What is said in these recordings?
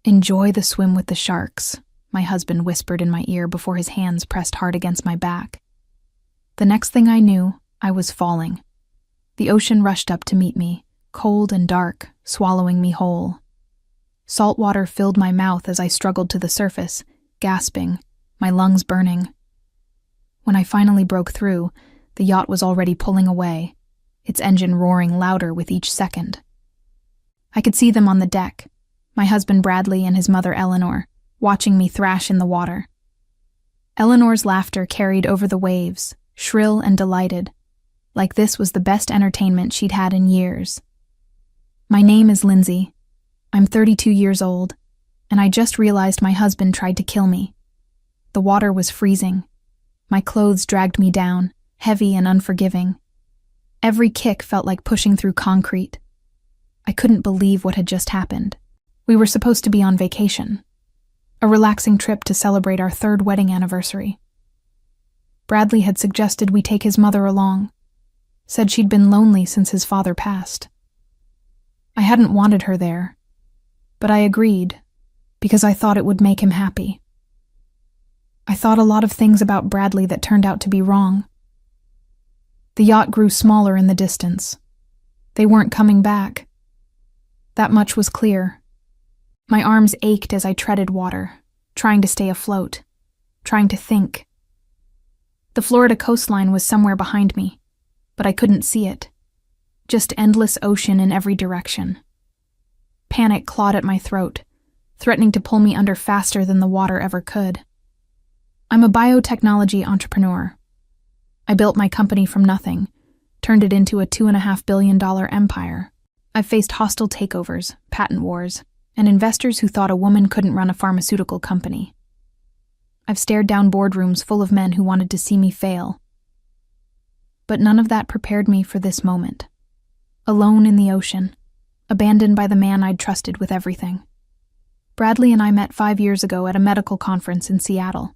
"Enjoy the swim with the sharks," my husband whispered in my ear before his hands pressed hard against my back. The next thing I knew, I was falling. The ocean rushed up to meet me, cold and dark, swallowing me whole. Salt water filled my mouth as I struggled to the surface, gasping, my lungs burning. When I finally broke through, the yacht was already pulling away, its engine roaring louder with each second. I could see them on the deck, my husband Bradley and his mother Eleanor, watching me thrash in the water. Eleanor's laughter carried over the waves, shrill and delighted, like this was the best entertainment she'd had in years. My name is Lindsay. I'm 32 years old, and I just realized my husband tried to kill me. The water was freezing. My clothes dragged me down, heavy and unforgiving. Every kick felt like pushing through concrete. I couldn't believe what had just happened. We were supposed to be on vacation, a relaxing trip to celebrate our 3rd wedding anniversary. Bradley had suggested we take his mother along, said she'd been lonely since his father passed. I hadn't wanted her there, but I agreed because I thought it would make him happy. I thought a lot of things about Bradley that turned out to be wrong. The yacht grew smaller in the distance. They weren't coming back. That much was clear. My arms ached as I treaded water, trying to stay afloat, trying to think. The Florida coastline was somewhere behind me, but I couldn't see it. Just endless ocean in every direction. Panic clawed at my throat, threatening to pull me under faster than the water ever could. I'm a biotechnology entrepreneur. I built my company from nothing, turned it into a $2.5 billion empire. I've faced hostile takeovers, patent wars, and investors who thought a woman couldn't run a pharmaceutical company. I've stared down boardrooms full of men who wanted to see me fail. But none of that prepared me for this moment. Alone in the ocean, abandoned by the man I'd trusted with everything. Bradley and I met 5 years ago at a medical conference in Seattle.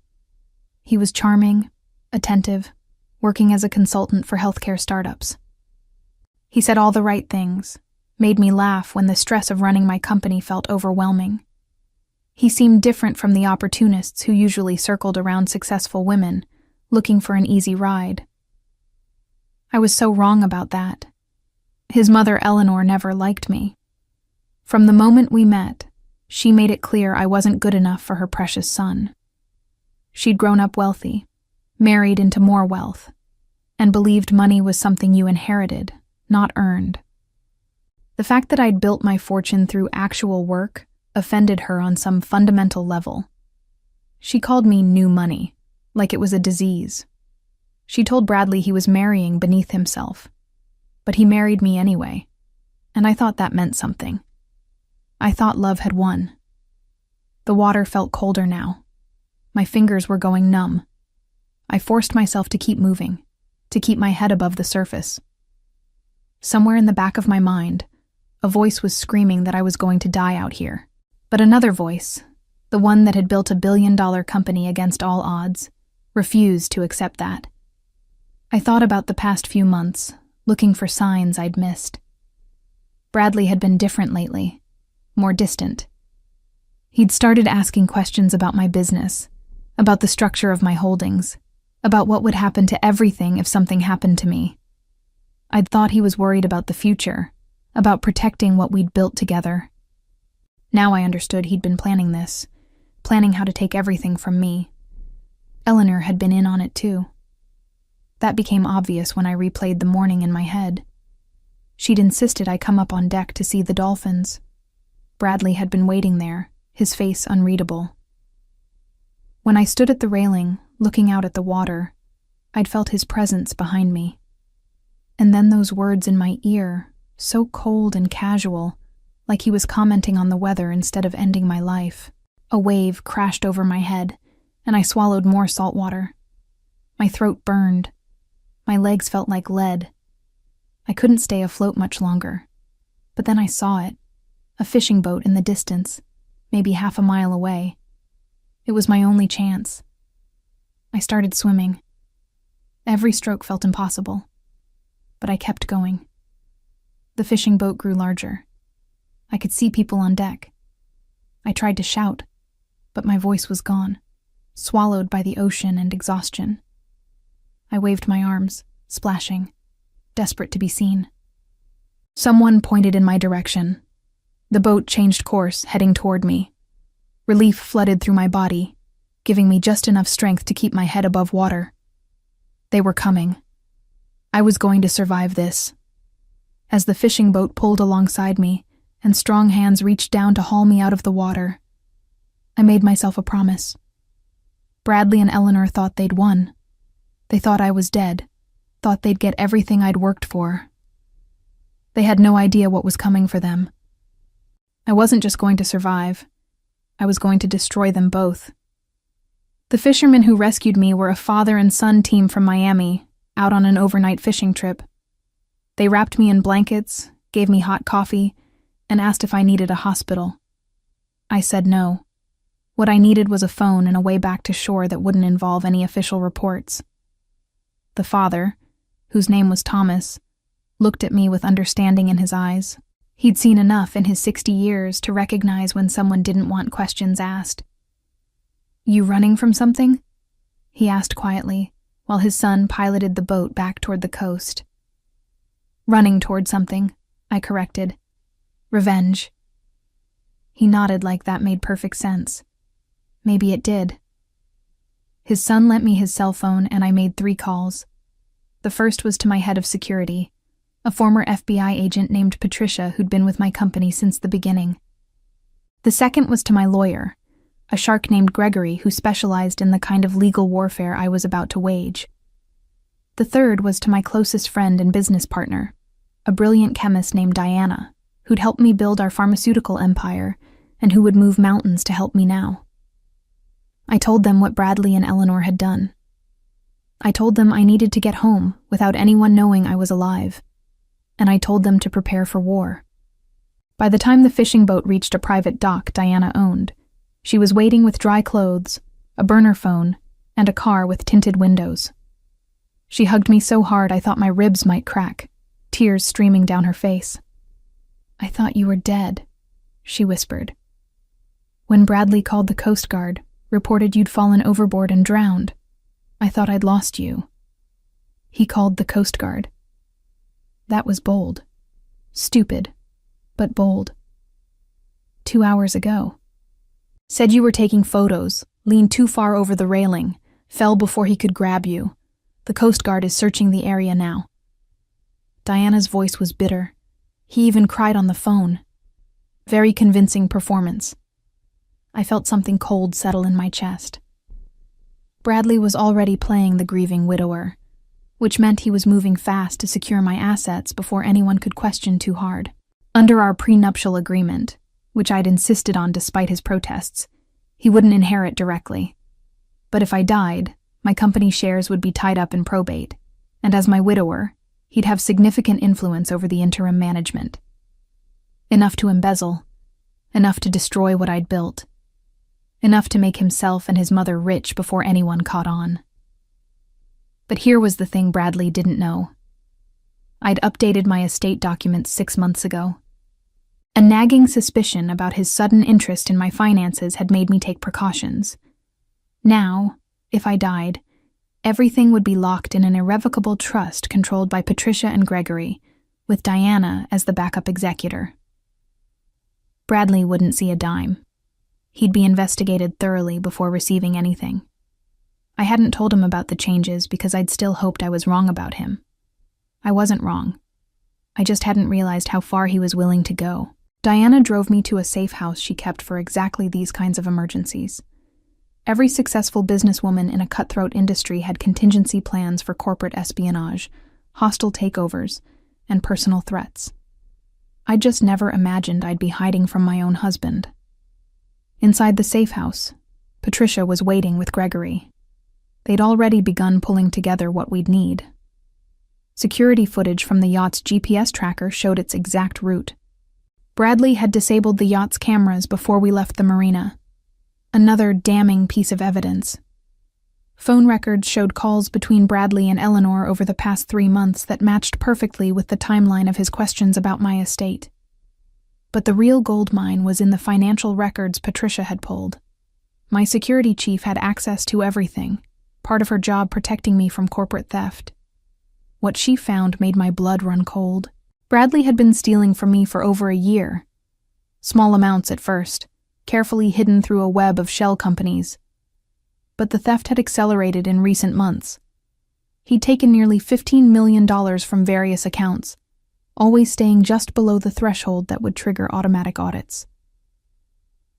He was charming, attentive, working as a consultant for healthcare startups. He said all the right things, made me laugh when the stress of running my company felt overwhelming. He seemed different from the opportunists who usually circled around successful women, looking for an easy ride. I was so wrong about that. His mother Eleanor never liked me. From the moment we met, she made it clear I wasn't good enough for her precious son. She'd grown up wealthy, married into more wealth, and believed money was something you inherited, not earned. The fact that I'd built my fortune through actual work offended her on some fundamental level. She called me new money, like it was a disease. She told Bradley he was marrying beneath himself, but he married me anyway, and I thought that meant something. I thought love had won. The water felt colder now. My fingers were going numb. I forced myself to keep moving, to keep my head above the surface. Somewhere in the back of my mind, a voice was screaming that I was going to die out here. But another voice, the one that had built a billion-dollar company against all odds, refused to accept that. I thought about the past few months, looking for signs I'd missed. Bradley had been different lately, more distant. He'd started asking questions about my business, about the structure of my holdings, about what would happen to everything if something happened to me. I'd thought he was worried about the future, about protecting what we'd built together. Now I understood he'd been planning this, planning how to take everything from me. Eleanor had been in on it too. That became obvious when I replayed the morning in my head. She'd insisted I come up on deck to see the dolphins. Bradley had been waiting there, his face unreadable. When I stood at the railing, looking out at the water, I'd felt his presence behind me. And then those words in my ear, so cold and casual, like he was commenting on the weather instead of ending my life. A wave crashed over my head, and I swallowed more salt water. My throat burned. My legs felt like lead. I couldn't stay afloat much longer. But then I saw it, a fishing boat in the distance, maybe half a mile away. It was my only chance. I started swimming. Every stroke felt impossible, but I kept going. The fishing boat grew larger. I could see people on deck. I tried to shout, but my voice was gone, swallowed by the ocean and exhaustion. I waved my arms, splashing, desperate to be seen. Someone pointed in my direction. The boat changed course, heading toward me. Relief flooded through my body, giving me just enough strength to keep my head above water. They were coming. I was going to survive this. As the fishing boat pulled alongside me, and strong hands reached down to haul me out of the water, I made myself a promise. Bradley and Eleanor thought they'd won. They thought I was dead, thought they'd get everything I'd worked for. They had no idea what was coming for them. I wasn't just going to survive. I was going to destroy them both. The fishermen who rescued me were a father and son team from Miami, out on an overnight fishing trip. They wrapped me in blankets, gave me hot coffee, and asked if I needed a hospital. I said no. What I needed was a phone and a way back to shore that wouldn't involve any official reports. The father, whose name was Thomas, looked at me with understanding in his eyes. He'd seen enough in his 60 years to recognize when someone didn't want questions asked. "You running from something?" he asked quietly, while his son piloted the boat back toward the coast. "Running toward something," I corrected. "Revenge." He nodded like that made perfect sense. Maybe it did. His son lent me his cell phone and I made 3 calls. The first was to my head of security, a former FBI agent named Patricia who'd been with my company since the beginning. The second was to my lawyer, a shark named Gregory who specialized in the kind of legal warfare I was about to wage. The third was to my closest friend and business partner, a brilliant chemist named Diana, who'd helped me build our pharmaceutical empire and who would move mountains to help me now. I told them what Bradley and Eleanor had done. I told them I needed to get home without anyone knowing I was alive, and I told them to prepare for war. By the time the fishing boat reached a private dock Diana owned, she was waiting with dry clothes, a burner phone, and a car with tinted windows. She hugged me so hard I thought my ribs might crack, tears streaming down her face. "I thought you were dead," she whispered. "When Bradley called the Coast Guard, reported you'd fallen overboard and drowned, I thought I'd lost you. He called the Coast Guard. That was bold. Stupid, but bold. 2 hours ago. Said you were taking photos, leaned too far over the railing, fell before he could grab you. The Coast Guard is searching the area now." Diana's voice was bitter. He even cried on the phone. Very convincing performance. I felt something cold settle in my chest. Bradley was already playing the grieving widower, which meant he was moving fast to secure my assets before anyone could question too hard. Under our prenuptial agreement, which I'd insisted on despite his protests, he wouldn't inherit directly. But if I died, my company shares would be tied up in probate, and as my widower, he'd have significant influence over the interim management. Enough to embezzle, enough to destroy what I'd built, enough to make himself and his mother rich before anyone caught on. But here was the thing Bradley didn't know. I'd updated my estate documents 6 months ago. A nagging suspicion about his sudden interest in my finances had made me take precautions. Now, if I died, everything would be locked in an irrevocable trust controlled by Patricia and Gregory, with Diana as the backup executor. Bradley wouldn't see a dime. He'd be investigated thoroughly before receiving anything. I hadn't told him about the changes because I'd still hoped I was wrong about him. I wasn't wrong. I just hadn't realized how far he was willing to go. Diana drove me to a safe house she kept for exactly these kinds of emergencies. Every successful businesswoman in a cutthroat industry had contingency plans for corporate espionage, hostile takeovers, and personal threats. I just never imagined I'd be hiding from my own husband. Inside the safe house, Patricia was waiting with Gregory. They'd already begun pulling together what we'd need. Security footage from the yacht's GPS tracker showed its exact route. Bradley had disabled the yacht's cameras before we left the marina. Another damning piece of evidence. Phone records showed calls between Bradley and Eleanor over the past 3 months that matched perfectly with the timeline of his questions about my estate. But the real gold mine was in the financial records Patricia had pulled. My security chief had access to everything, part of her job protecting me from corporate theft. What she found made my blood run cold. Bradley had been stealing from me for over a year. Small amounts at first, carefully hidden through a web of shell companies. But the theft had accelerated in recent months. He'd taken nearly $15 million from various accounts, always staying just below the threshold that would trigger automatic audits.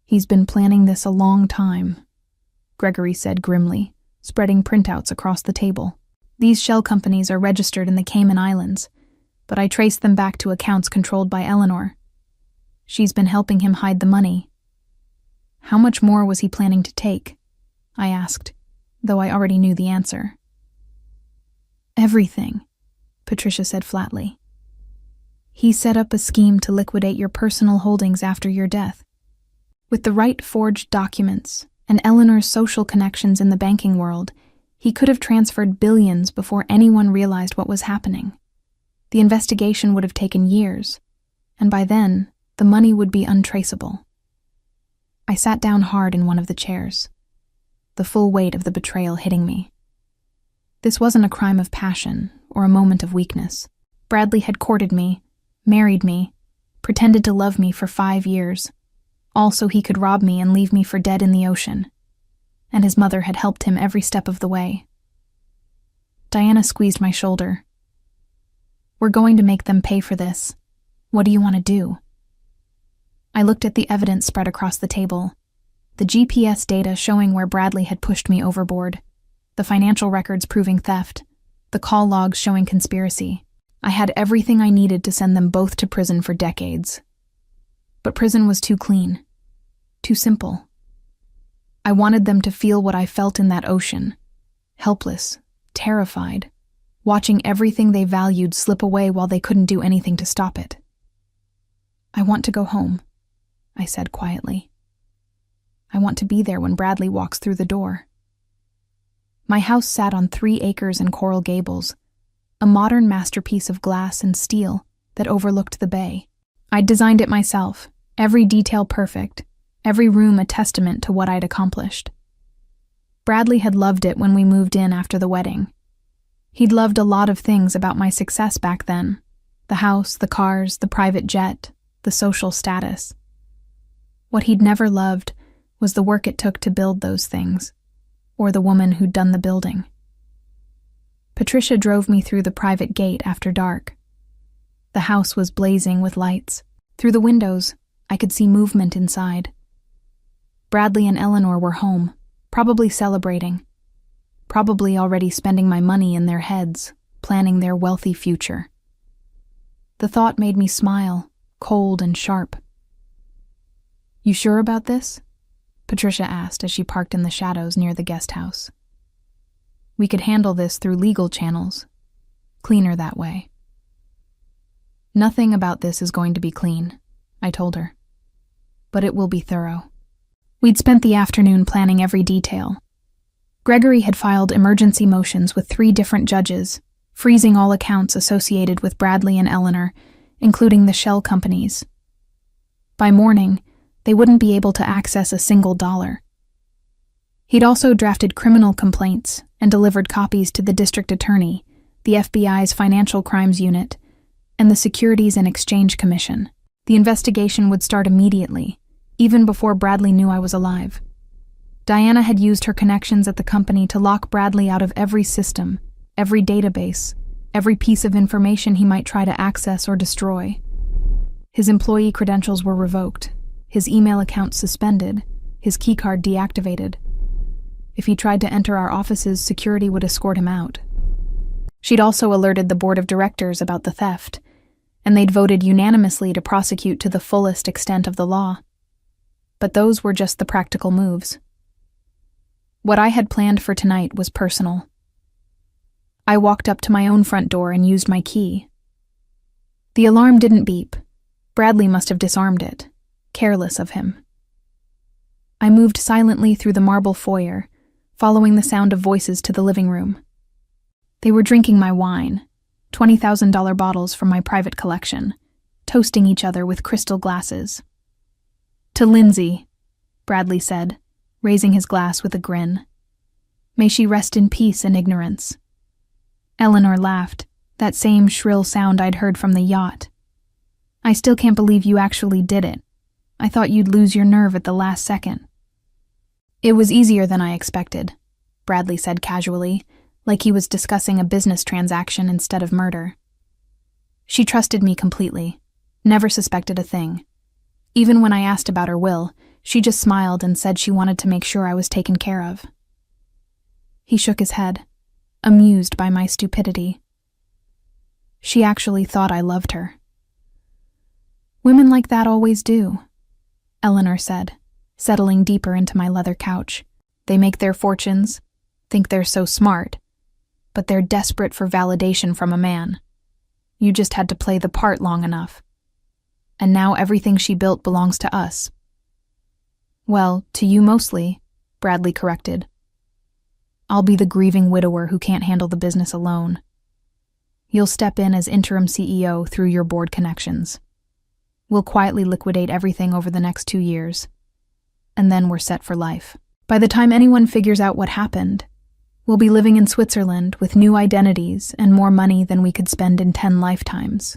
"He's been planning this a long time," Gregory said grimly, spreading printouts across the table. "These shell companies are registered in the Cayman Islands, but I traced them back to accounts controlled by Eleanor. She's been helping him hide the money." "How much more was he planning to take?" I asked, though I already knew the answer. "Everything," Patricia said flatly. "He set up a scheme to liquidate your personal holdings after your death. With the right forged documents and Eleanor's social connections in the banking world, he could have transferred billions before anyone realized what was happening. The investigation would have taken years, and by then, the money would be untraceable." I sat down hard in one of the chairs, the full weight of the betrayal hitting me. This wasn't a crime of passion or a moment of weakness. Bradley had courted me, married me, pretended to love me for 5 years, all so he could rob me and leave me for dead in the ocean. And his mother had helped him every step of the way. Diana squeezed my shoulder. "We're going to make them pay for this. What do you want to do?" I looked at the evidence spread across the table. The GPS data showing where Bradley had pushed me overboard, the financial records proving theft, the call logs showing conspiracy. I had everything I needed to send them both to prison for decades. But prison was too clean, too simple. I wanted them to feel what I felt in that ocean, helpless, terrified, watching everything they valued slip away while they couldn't do anything to stop it. "I want to go home," I said quietly. "I want to be there when Bradley walks through the door." My house sat on 3 acres in Coral Gables, a modern masterpiece of glass and steel that overlooked the bay. I'd designed it myself, every detail perfect, every room a testament to what I'd accomplished. Bradley had loved it when we moved in after the wedding. He'd loved a lot of things about my success back then: the house, the cars, the private jet, the social status. What he'd never loved was the work it took to build those things, or the woman who'd done the building. Patricia drove me through the private gate after dark. The house was blazing with lights. Through the windows, I could see movement inside. Bradley and Eleanor were home, probably celebrating, probably already spending my money in their heads, planning their wealthy future. The thought made me smile, cold and sharp. "You sure about this?" Patricia asked as she parked in the shadows near the guest house. "We could handle this through legal channels. Cleaner that way." "Nothing about this is going to be clean," I told her. "But it will be thorough." We'd spent the afternoon planning every detail. Gregory had filed emergency motions with 3 different judges, freezing all accounts associated with Bradley and Eleanor, including the shell companies. By morning, they wouldn't be able to access a single dollar. He'd also drafted criminal complaints and delivered copies to the district attorney, the FBI's Financial Crimes Unit, and the Securities and Exchange Commission. The investigation would start immediately, even before Bradley knew I was alive. Diana had used her connections at the company to lock Bradley out of every system, every database, every piece of information he might try to access or destroy. His employee credentials were revoked, his email account suspended, his keycard deactivated. If he tried to enter our offices, security would escort him out. She'd also alerted the board of directors about the theft, and they'd voted unanimously to prosecute to the fullest extent of the law. But those were just the practical moves. What I had planned for tonight was personal. I walked up to my own front door and used my key. The alarm didn't beep. Bradley must have disarmed it. Careless of him. I moved silently through the marble foyer, following the sound of voices to the living room. They were drinking my wine, $20,000 bottles from my private collection, toasting each other with crystal glasses. "To Lindsay," Bradley said, raising his glass with a grin. "May she rest in peace and ignorance." Eleanor laughed, that same shrill sound I'd heard from the yacht. "I still can't believe you actually did it. I thought you'd lose your nerve at the last second." "It was easier than I expected," Bradley said casually, like he was discussing a business transaction instead of murder. "She trusted me completely, never suspected a thing. Even when I asked about her will, she just smiled and said she wanted to make sure I was taken care of." He shook his head, amused by my stupidity. "She actually thought I loved her." "Women like that always do," Eleanor said, settling deeper into my leather couch. "They make their fortunes, think they're so smart, but they're desperate for validation from a man. You just had to play the part long enough. And now everything she built belongs to us." "Well, to you mostly," Bradley corrected. "I'll be the grieving widower who can't handle the business alone. You'll step in as interim CEO through your board connections. We'll quietly liquidate everything over the next 2 years. And then we're set for life. By the time anyone figures out what happened, we'll be living in Switzerland with new identities and more money than we could spend in 10 lifetimes."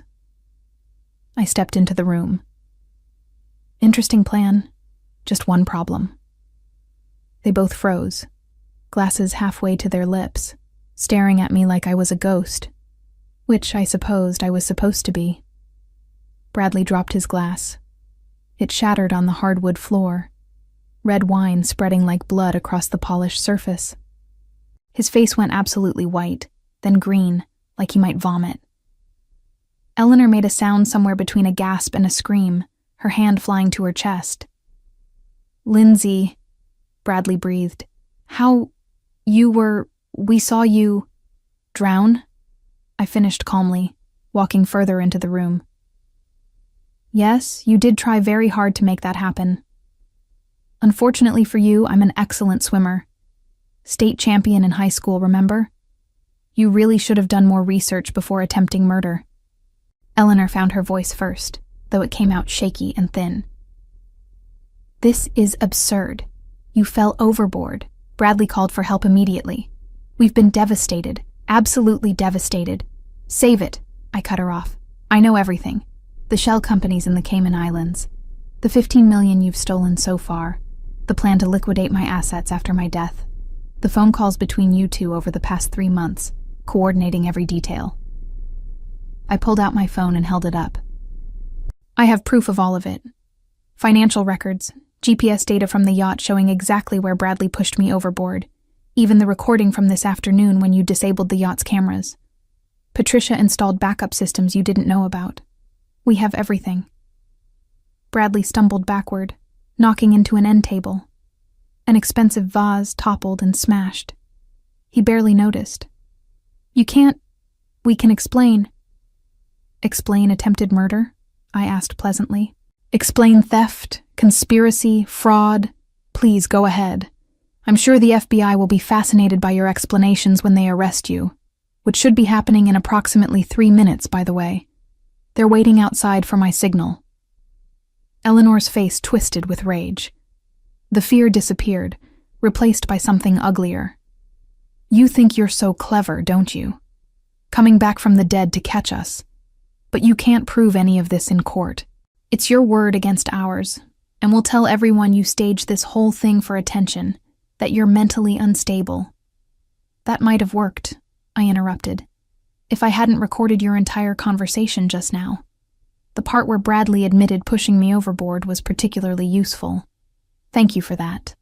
I stepped into the room. Interesting plan, just one problem. They both froze, glasses halfway to their lips, staring at me like I was a ghost, which I supposed I was supposed to be. Bradley dropped his glass. It shattered on the hardwood floor, red wine spreading like blood across the polished surface. His face went absolutely white, then green, like he might vomit. Eleanor made a sound somewhere between a gasp and a scream, her hand flying to her chest. "Lindsay," Bradley breathed. We saw you drown?" I finished calmly, walking further into the room. "Yes, you did try very hard to make that happen. Unfortunately for you, I'm an excellent swimmer. State champion in high school, remember? You really should have done more research before attempting murder." Eleanor found her voice first, though it came out shaky and thin. "This is absurd. You fell overboard." Bradley called for help immediately. "We've been devastated, absolutely devastated. Save it," I cut her off. "I know everything. The shell companies in the Cayman Islands. The $15 million you've stolen so far. The plan to liquidate my assets after my death. The phone calls between you two over the past 3 months, coordinating every detail." I pulled out my phone and held it up. "I have proof of all of it. Financial records, GPS data from the yacht showing exactly where Bradley pushed me overboard, even the recording from this afternoon when you disabled the yacht's cameras. Patricia installed backup systems you didn't know about. We have everything." Bradley stumbled backward, knocking into an end table. An expensive vase toppled and smashed. He barely noticed. "You can't... We can explain." "Explain attempted murder?" I asked pleasantly. "Explain theft, conspiracy, fraud. Please go ahead. I'm sure the FBI will be fascinated by your explanations when they arrest you, which should be happening in approximately 3 minutes, by the way. They're waiting outside for my signal." Eleanor's face twisted with rage. The fear disappeared, replaced by something uglier. "You think you're so clever, don't you? Coming back from the dead to catch us. But you can't prove any of this in court. It's your word against ours, and we'll tell everyone you staged this whole thing for attention, that you're mentally unstable." "That might have worked," I interrupted, "if I hadn't recorded your entire conversation just now. The part where Bradley admitted pushing me overboard was particularly useful. Thank you for that."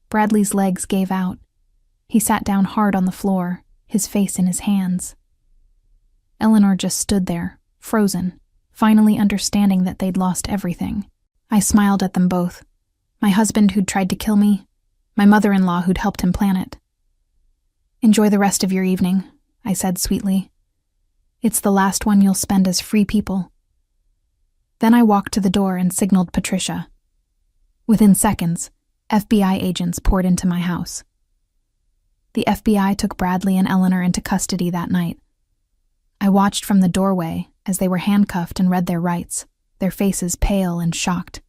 Bradley's legs gave out. He sat down hard on the floor, his face in his hands. Eleanor just stood there, frozen, finally understanding that they'd lost everything. I smiled at them both. My husband who'd tried to kill me, my mother-in-law who'd helped him plan it. "Enjoy the rest of your evening," I said sweetly. "It's the last one you'll spend as free people." Then I walked to the door and signaled Patricia. Within seconds, FBI agents poured into my house. The FBI took Bradley and Eleanor into custody that night. I watched from the doorway as they were handcuffed and read their rights, their faces pale and shocked.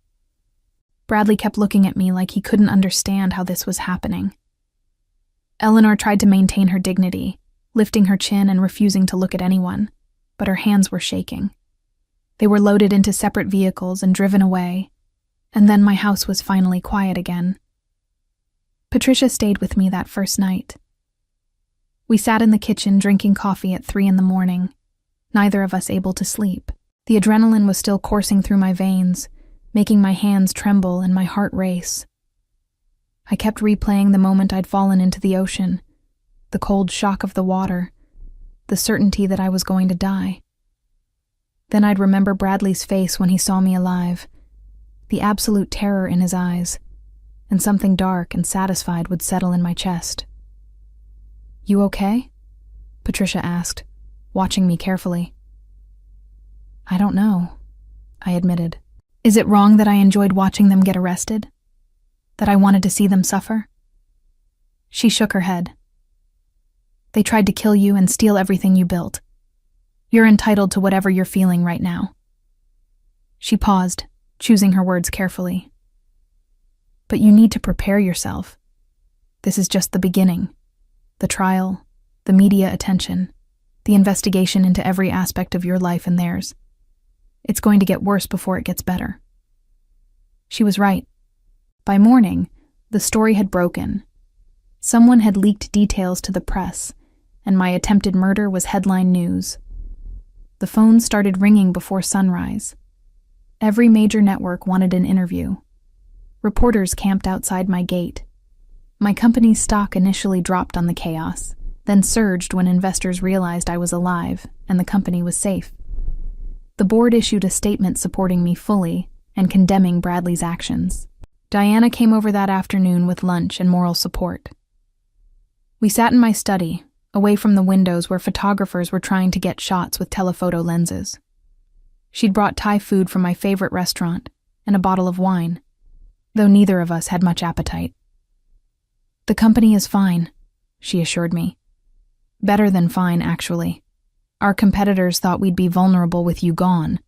Bradley kept looking at me like he couldn't understand how this was happening. Eleanor tried to maintain her dignity, lifting her chin and refusing to look at anyone, but her hands were shaking. They were loaded into separate vehicles and driven away, and then my house was finally quiet again. Patricia stayed with me that first night. We sat in the kitchen drinking coffee at 3 a.m, neither of us able to sleep. The adrenaline was still coursing through my veins, making my hands tremble and my heart race. I kept replaying the moment I'd fallen into the ocean, the cold shock of the water, the certainty that I was going to die. Then I'd remember Bradley's face when he saw me alive, the absolute terror in his eyes, and something dark and satisfied would settle in my chest. "You okay?" Patricia asked, watching me carefully. "I don't know," I admitted. "Is it wrong that I enjoyed watching them get arrested? That I wanted to see them suffer?" She shook her head. "They tried to kill you and steal everything you built. You're entitled to whatever you're feeling right now." She paused, choosing her words carefully. "But you need to prepare yourself. This is just the beginning. The trial, the media attention, the investigation into every aspect of your life and theirs. It's going to get worse before it gets better." She was right. By morning, the story had broken. Someone had leaked details to the press, and my attempted murder was headline news. The phones started ringing before sunrise. Every major network wanted an interview. Reporters camped outside my gate. My company's stock initially dropped on the chaos, then surged when investors realized I was alive and the company was safe. The board issued a statement supporting me fully and condemning Bradley's actions. Diana came over that afternoon with lunch and moral support. We sat in my study, away from the windows where photographers were trying to get shots with telephoto lenses. She'd brought Thai food from my favorite restaurant and a bottle of wine, though neither of us had much appetite. "The company is fine," she assured me. "Better than fine, actually. Our competitors thought we'd be vulnerable with you gone,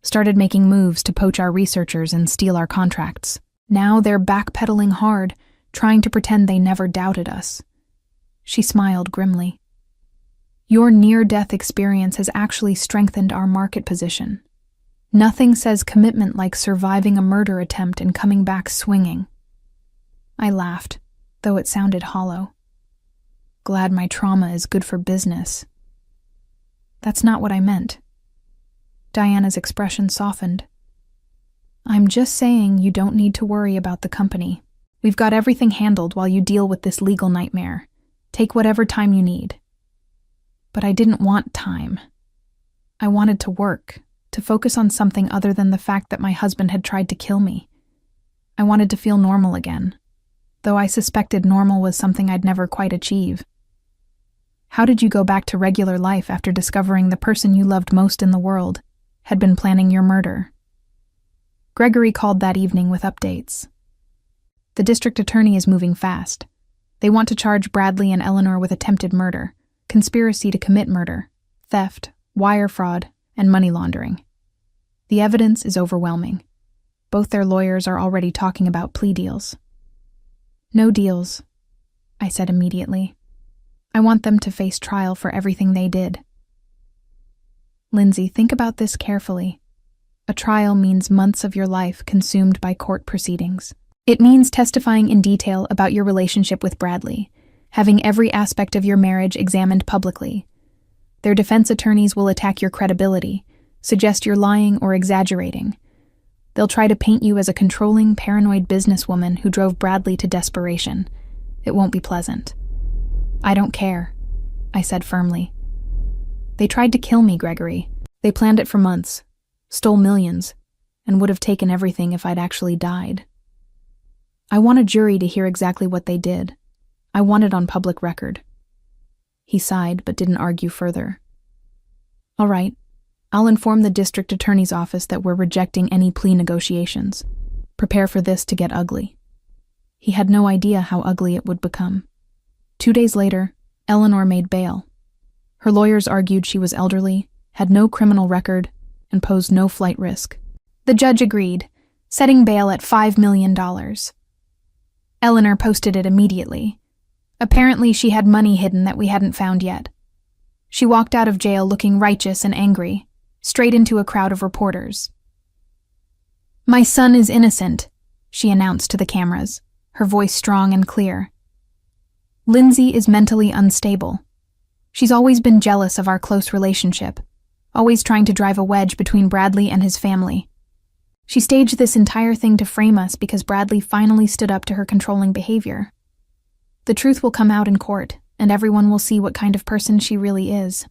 started making moves to poach our researchers and steal our contracts. Now they're backpedaling hard, trying to pretend they never doubted us." She smiled grimly. "Your near-death experience has actually strengthened our market position. Nothing says commitment like surviving a murder attempt and coming back swinging." I laughed, though it sounded hollow. "Glad my trauma is good for business." "That's not what I meant." Diana's expression softened. "I'm just saying you don't need to worry about the company. We've got everything handled while you deal with this legal nightmare. Take whatever time you need." But I didn't want time. I wanted to work, to focus on something other than the fact that my husband had tried to kill me. I wanted to feel normal again, though I suspected normal was something I'd never quite achieve. "How did you go back to regular life after discovering the person you loved most in the world had been planning your murder?" Gregory called that evening with updates. "The district attorney is moving fast. They want to charge Bradley and Eleanor with attempted murder, conspiracy to commit murder, theft, wire fraud, and money laundering. The evidence is overwhelming. Both their lawyers are already talking about plea deals." "No deals," I said immediately. "I want them to face trial for everything they did." "Lindsay, think about this carefully. A trial means months of your life consumed by court proceedings. It means testifying in detail about your relationship with Bradley, having every aspect of your marriage examined publicly. Their defense attorneys will attack your credibility, suggest you're lying or exaggerating. They'll try to paint you as a controlling, paranoid businesswoman who drove Bradley to desperation. It won't be pleasant." "I don't care," I said firmly. "They tried to kill me, Gregory. They planned it for months, stole millions, and would have taken everything if I'd actually died. I want a jury to hear exactly what they did. I want it on public record." He sighed but didn't argue further. "All right, I'll inform the district attorney's office that we're rejecting any plea negotiations. Prepare for this to get ugly." He had no idea how ugly it would become. 2 days later, Eleanor made bail. Her lawyers argued she was elderly, had no criminal record, and posed no flight risk. The judge agreed, setting bail at $5 million. Eleanor posted it immediately. Apparently, she had money hidden that we hadn't found yet. She walked out of jail looking righteous and angry, straight into a crowd of reporters. "My son is innocent," she announced to the cameras, her voice strong and clear. "Lindsay is mentally unstable. She's always been jealous of our close relationship, always trying to drive a wedge between Bradley and his family. She staged this entire thing to frame us because Bradley finally stood up to her controlling behavior. The truth will come out in court, and everyone will see what kind of person she really is."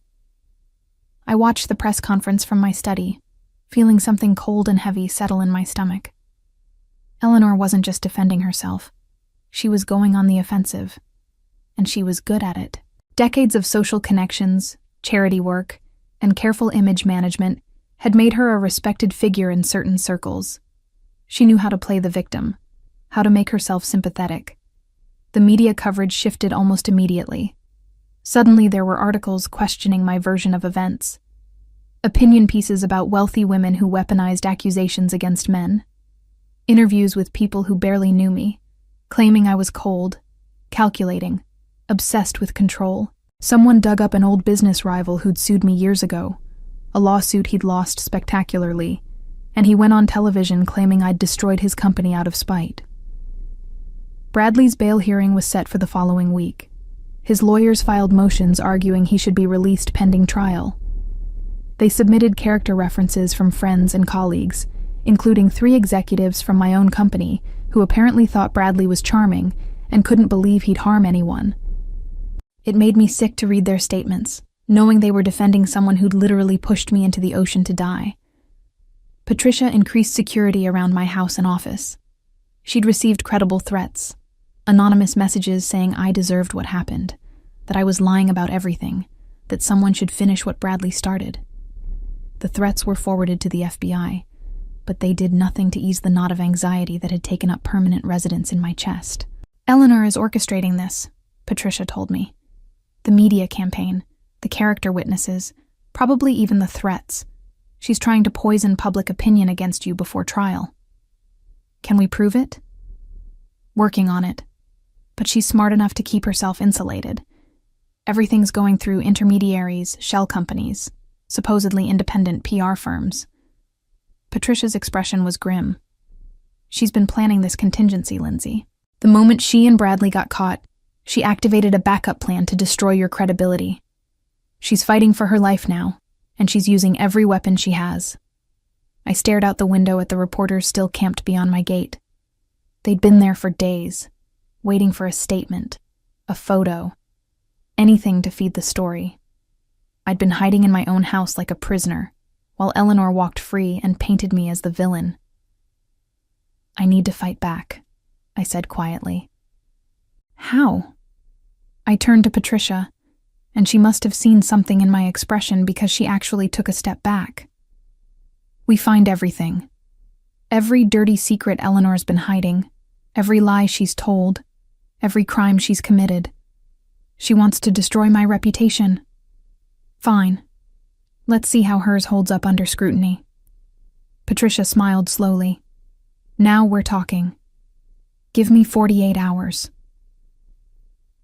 I watched the press conference from my study, feeling something cold and heavy settle in my stomach. Eleanor wasn't just defending herself. She was going on the offensive, and she was good at it. Decades of social connections, charity work, and careful image management had made her a respected figure in certain circles. She knew how to play the victim, how to make herself sympathetic. The media coverage shifted almost immediately. Suddenly there were articles questioning my version of events. Opinion pieces about wealthy women who weaponized accusations against men. Interviews with people who barely knew me, claiming I was cold, calculating, obsessed with control. Someone dug up an old business rival who'd sued me years ago, a lawsuit he'd lost spectacularly, and he went on television claiming I'd destroyed his company out of spite. Bradley's bail hearing was set for the following week. His lawyers filed motions arguing he should be released pending trial. They submitted character references from friends and colleagues, including 3 executives from my own company who apparently thought Bradley was charming and couldn't believe he'd harm anyone. It made me sick to read their statements, knowing they were defending someone who'd literally pushed me into the ocean to die. Patricia increased security around my house and office. She'd received credible threats, anonymous messages saying I deserved what happened, that I was lying about everything, that someone should finish what Bradley started. The threats were forwarded to the FBI, but they did nothing to ease the knot of anxiety that had taken up permanent residence in my chest. "Eleanor is orchestrating this," Patricia told me. "The media campaign, the character witnesses, probably even the threats. She's trying to poison public opinion against you before trial." "Can we prove it?" "Working on it. But she's smart enough to keep herself insulated. Everything's going through intermediaries, shell companies, supposedly independent PR firms." Patricia's expression was grim. "She's been planning this contingency, Lindsay. The moment she and Bradley got caught, she activated a backup plan to destroy your credibility. She's fighting for her life now, and she's using every weapon she has." I stared out the window at the reporters still camped beyond my gate. They'd been there for days, waiting for a statement, a photo, anything to feed the story. I'd been hiding in my own house like a prisoner, while Eleanor walked free and painted me as the villain. "I need to fight back," I said quietly. "How?" I turned to Patricia, and she must have seen something in my expression because she actually took a step back. "We find everything. Every dirty secret Eleanor's been hiding, every lie she's told, every crime she's committed. She wants to destroy my reputation. Fine. Let's see how hers holds up under scrutiny." Patricia smiled slowly. "Now we're talking. Give me 48 hours.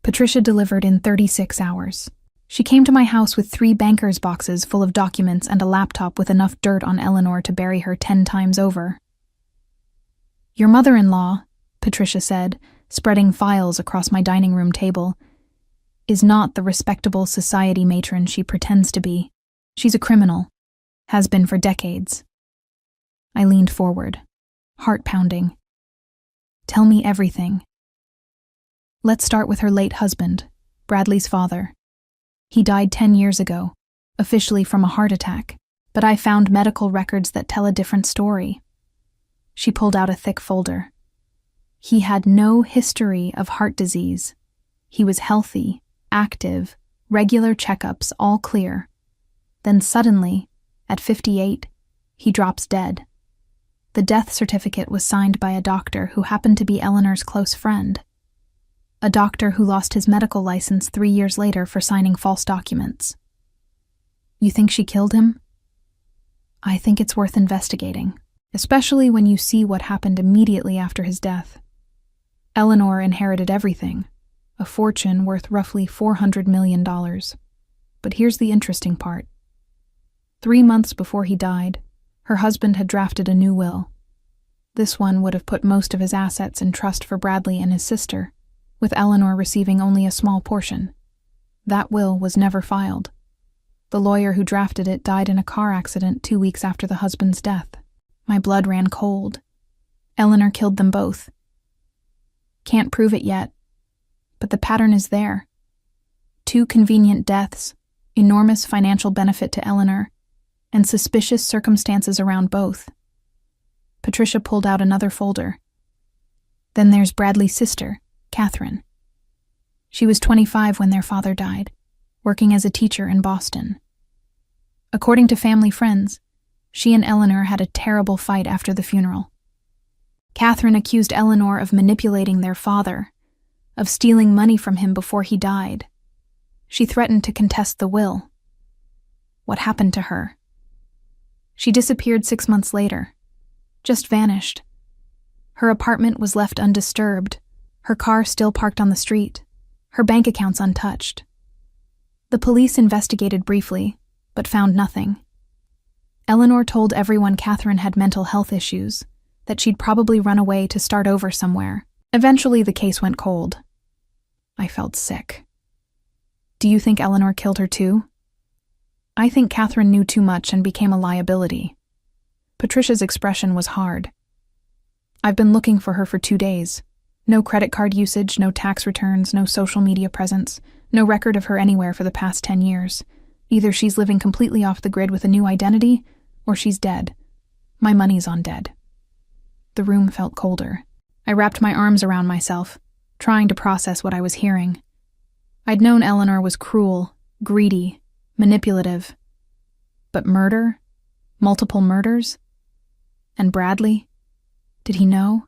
Patricia delivered in 36 hours. She came to my house with 3 banker's boxes full of documents and a laptop with enough dirt on Eleanor to bury her 10 times over. "Your mother-in-law," Patricia said, spreading files across my dining room table, "is not the respectable society matron she pretends to be. She's a criminal. Has been for decades." I leaned forward, heart pounding. "Tell me everything." "Let's start with her late husband, Bradley's father. He died 10 years ago, officially from a heart attack, but I found medical records that tell a different story." She pulled out a thick folder. "He had no history of heart disease. He was healthy, active, regular checkups, all clear. Then suddenly, at 58, he drops dead. The death certificate was signed by a doctor who happened to be Eleanor's close friend. A doctor who lost his medical license 3 years later for signing false documents. You think she killed him? I think it's worth investigating, especially when you see what happened immediately after his death. Eleanor inherited everything, a fortune worth roughly $400 million. But here's the interesting part. 3 months before he died, her husband had drafted a new will. This one would have put most of his assets in trust for Bradley and his sister, with Eleanor receiving only a small portion. That will was never filed. The lawyer who drafted it died in a car accident 2 weeks after the husband's death. My blood ran cold. Eleanor killed them both. Can't prove it yet, but the pattern is there. 2 convenient deaths, enormous financial benefit to Eleanor, and suspicious circumstances around both. Patricia pulled out another folder. Then there's Bradley's sister, Catherine. She was 25 when their father died, working as a teacher in Boston. According to family friends, she and Eleanor had a terrible fight after the funeral. Catherine accused Eleanor of manipulating their father, of stealing money from him before he died. She threatened to contest the will. What happened to her? She disappeared 6 months later. Just vanished. Her apartment was left undisturbed, her car still parked on the street, her bank accounts untouched. The police investigated briefly, but found nothing. Eleanor told everyone Catherine had mental health issues, that she'd probably run away to start over somewhere. Eventually, the case went cold. I felt sick. Do you think Eleanor killed her too? I think Catherine knew too much and became a liability. Patricia's expression was hard. I've been looking for her for 2 days. No credit card usage, no tax returns, no social media presence, no record of her anywhere for the past 10 years. Either she's living completely off the grid with a new identity, or she's dead. My money's on dead. The room felt colder. I wrapped my arms around myself, trying to process what I was hearing. I'd known Eleanor was cruel, greedy, manipulative. But murder? Multiple murders? And Bradley? Did he know?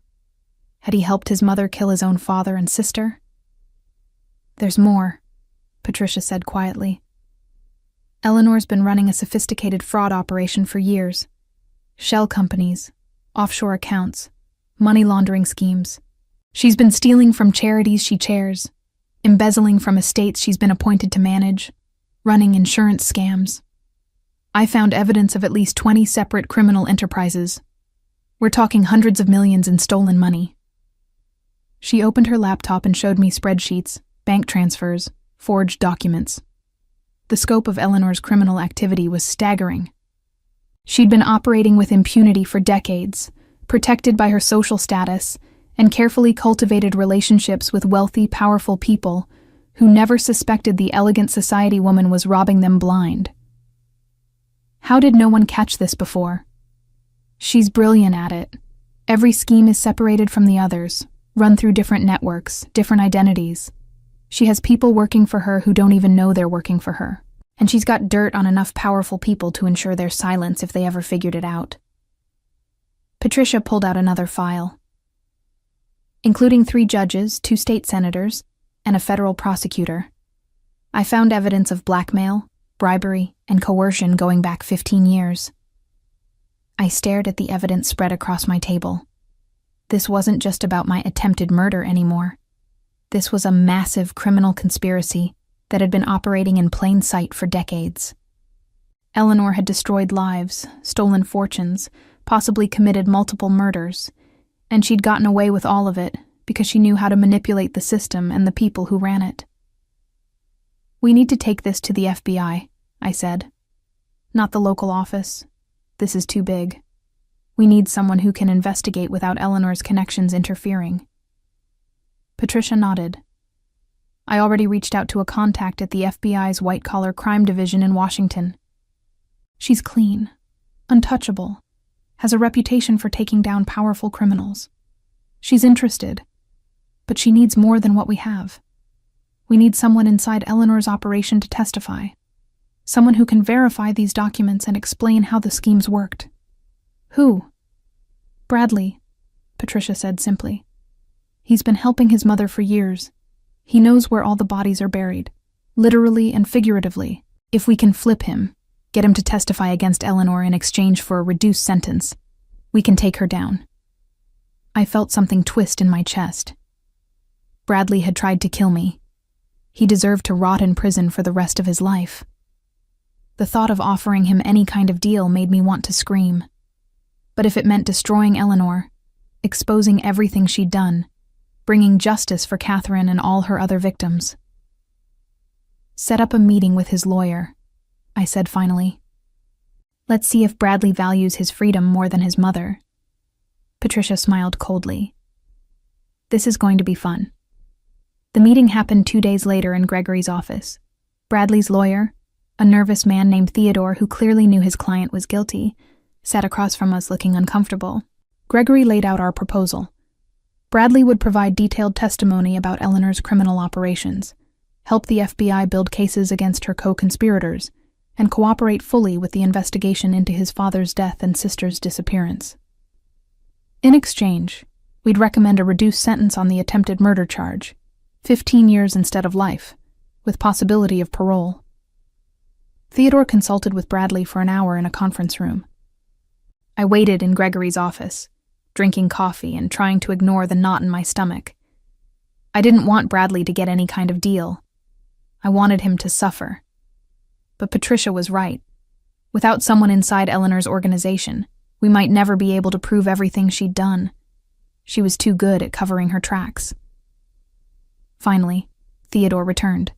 Had he helped his mother kill his own father and sister? There's more, Patricia said quietly. Eleanor's been running a sophisticated fraud operation for years. Shell companies, offshore accounts, money laundering schemes. She's been stealing from charities she chairs, embezzling from estates she's been appointed to manage, running insurance scams. I found evidence of at least 20 separate criminal enterprises. We're talking hundreds of millions in stolen money. She opened her laptop and showed me spreadsheets, bank transfers, forged documents. The scope of Eleanor's criminal activity was staggering. She'd been operating with impunity for decades, protected by her social status, and carefully cultivated relationships with wealthy, powerful people who never suspected the elegant society woman was robbing them blind. How did no one catch this before? She's brilliant at it. Every scheme is separated from the others, run through different networks, different identities. She has people working for her who don't even know they're working for her. And she's got dirt on enough powerful people to ensure their silence if they ever figured it out. Patricia pulled out another file. Including 3 judges, 2 state senators, and a federal prosecutor. I found evidence of blackmail, bribery, and coercion going back 15 years. I stared at the evidence spread across my table. This wasn't just about my attempted murder anymore. This was a massive criminal conspiracy that had been operating in plain sight for decades. Eleanor had destroyed lives, stolen fortunes, possibly committed multiple murders, and she'd gotten away with all of it because she knew how to manipulate the system and the people who ran it. We need to take this to the FBI, I said. Not the local office. This is too big. We need someone who can investigate without Eleanor's connections interfering. Patricia nodded. I already reached out to a contact at the FBI's white-collar crime division in Washington. She's clean, untouchable, has a reputation for taking down powerful criminals. She's interested, but she needs more than what we have. We need someone inside Eleanor's operation to testify. Someone who can verify these documents and explain how the schemes worked. Who? Bradley, Patricia said simply. He's been helping his mother for years. He knows where all the bodies are buried, literally and figuratively. If we can flip him, Get him to testify against Eleanor in exchange for a reduced sentence. We can take her down. I felt something twist in my chest. Bradley had tried to kill me. He deserved to rot in prison for the rest of his life. The thought of offering him any kind of deal made me want to scream. But if it meant destroying Eleanor, exposing everything she'd done, bringing justice for Catherine and all her other victims. Set up a meeting with his lawyer, I said finally. Let's see if Bradley values his freedom more than his mother. Patricia smiled coldly. This is going to be fun. The meeting happened 2 days later in Gregory's office. Bradley's lawyer, a nervous man named Theodore who clearly knew his client was guilty, sat across from us looking uncomfortable. Gregory laid out our proposal. Bradley would provide detailed testimony about Eleanor's criminal operations, help the FBI build cases against her co-conspirators, and cooperate fully with the investigation into his father's death and sister's disappearance. In exchange, we'd recommend a reduced sentence on the attempted murder charge, 15 years instead of life, with possibility of parole. Theodore consulted with Bradley for an hour in a conference room. I waited in Gregory's office, drinking coffee and trying to ignore the knot in my stomach. I didn't want Bradley to get any kind of deal. I wanted him to suffer. But Patricia was right. Without someone inside Eleanor's organization, we might never be able to prove everything she'd done. She was too good at covering her tracks. Finally, Theodore returned.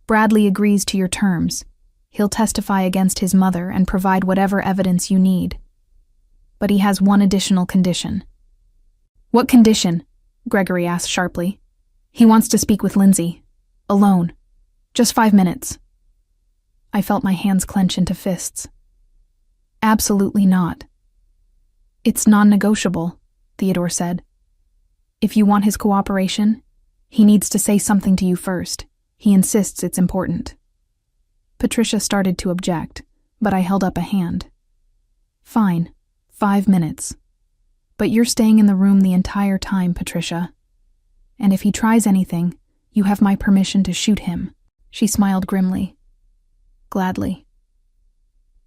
Bradley agrees to your terms. He'll testify against his mother and provide whatever evidence you need. But he has one additional condition. What condition? Gregory asked sharply. He wants to speak with Lindsay. Alone. Just 5 minutes. I felt my hands clench into fists. Absolutely not. It's non-negotiable, Theodore said. If you want his cooperation, he needs to say something to you first. He insists it's important. Patricia started to object, but I held up a hand. Fine, 5 minutes. But you're staying in the room the entire time, Patricia. And if he tries anything, you have my permission to shoot him. She smiled grimly. Gladly.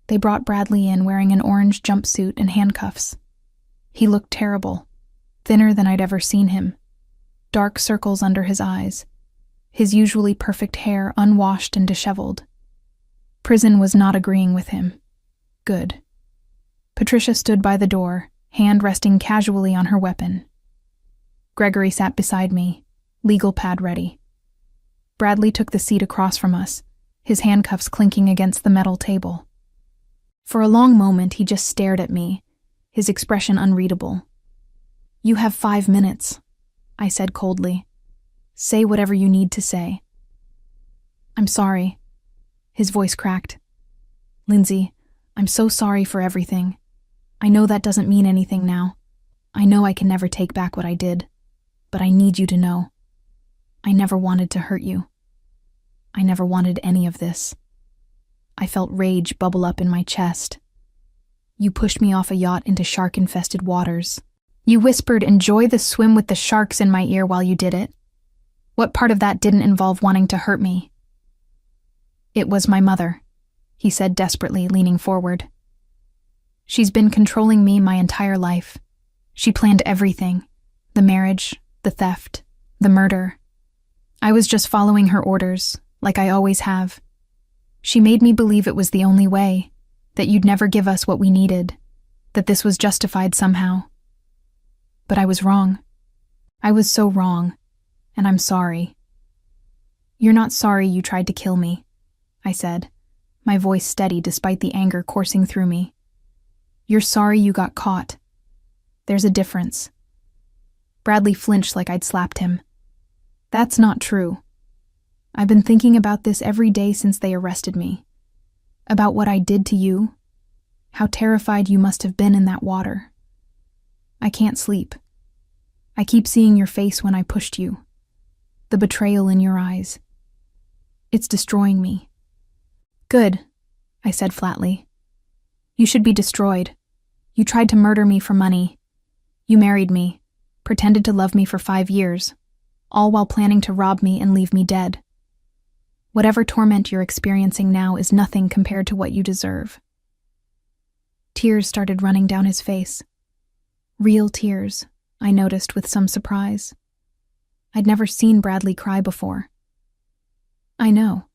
They brought Bradley in wearing an orange jumpsuit and handcuffs. He looked terrible, thinner than I'd ever seen him. Dark circles under his eyes, his usually perfect hair unwashed and disheveled. Prison was not agreeing with him. Good. Patricia stood by the door, hand resting casually on her weapon. Gregory sat beside me, legal pad ready. Bradley took the seat across from us, his handcuffs clinking against the metal table. For a long moment he just stared at me, his expression unreadable. You have 5 minutes, I said coldly. Say whatever you need to say. I'm sorry. His voice cracked. Lindsay, I'm so sorry for everything. I know that doesn't mean anything now. I know I can never take back what I did. But I need you to know. I never wanted to hurt you. I never wanted any of this. I felt rage bubble up in my chest. You pushed me off a yacht into shark-infested waters. You whispered, "Enjoy the swim with the sharks," in my ear while you did it. What part of that didn't involve wanting to hurt me? It was my mother, he said desperately, leaning forward. She's been controlling me my entire life. She planned everything. The marriage, the theft, the murder. I was just following her orders, like I always have. She made me believe it was the only way, that you'd never give us what we needed, that this was justified somehow. But I was wrong. I was so wrong, and I'm sorry. You're not sorry you tried to kill me, I said, my voice steady despite the anger coursing through me. You're sorry you got caught. There's a difference. Bradley flinched like I'd slapped him. That's not true. I've been thinking about this every day since they arrested me. About what I did to you. How terrified you must have been in that water. I can't sleep. I keep seeing your face when I pushed you. The betrayal in your eyes. It's destroying me. Good, I said flatly. You should be destroyed. You tried to murder me for money. You married me, pretended to love me for 5 years, all while planning to rob me and leave me dead. Whatever torment you're experiencing now is nothing compared to what you deserve." Tears started running down his face. Real tears, I noticed with some surprise. I'd never seen Bradley cry before. I know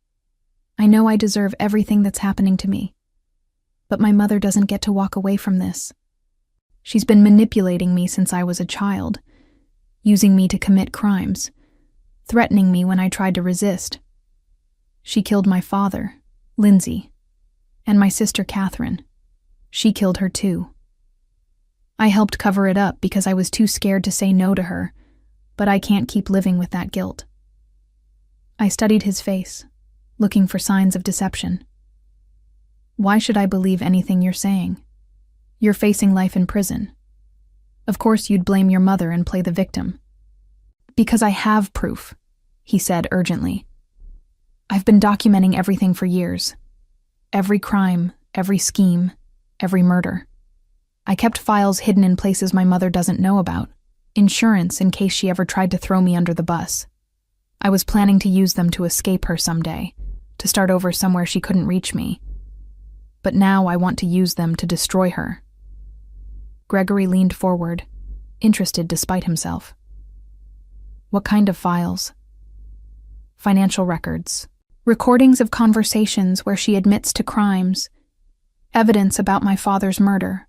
I deserve everything that's happening to me. But my mother doesn't get to walk away from this. She's been manipulating me since I was a child, using me to commit crimes, threatening me when I tried to resist. She killed my father, Lindsay, and my sister Catherine. She killed her too. I helped cover it up because I was too scared to say no to her, but I can't keep living with that guilt. I studied his face, looking for signs of deception. "Why should I believe anything you're saying? You're facing life in prison. Of course you'd blame your mother and play the victim." "Because I have proof," he said urgently. "I've been documenting everything for years. Every crime, every scheme, every murder. I kept files hidden in places my mother doesn't know about. Insurance in case she ever tried to throw me under the bus. I was planning to use them to escape her someday, to start over somewhere she couldn't reach me. But now I want to use them to destroy her." Gregory leaned forward, interested despite himself. "What kind of files?" "Financial records, recordings of conversations where she admits to crimes, evidence about my father's murder,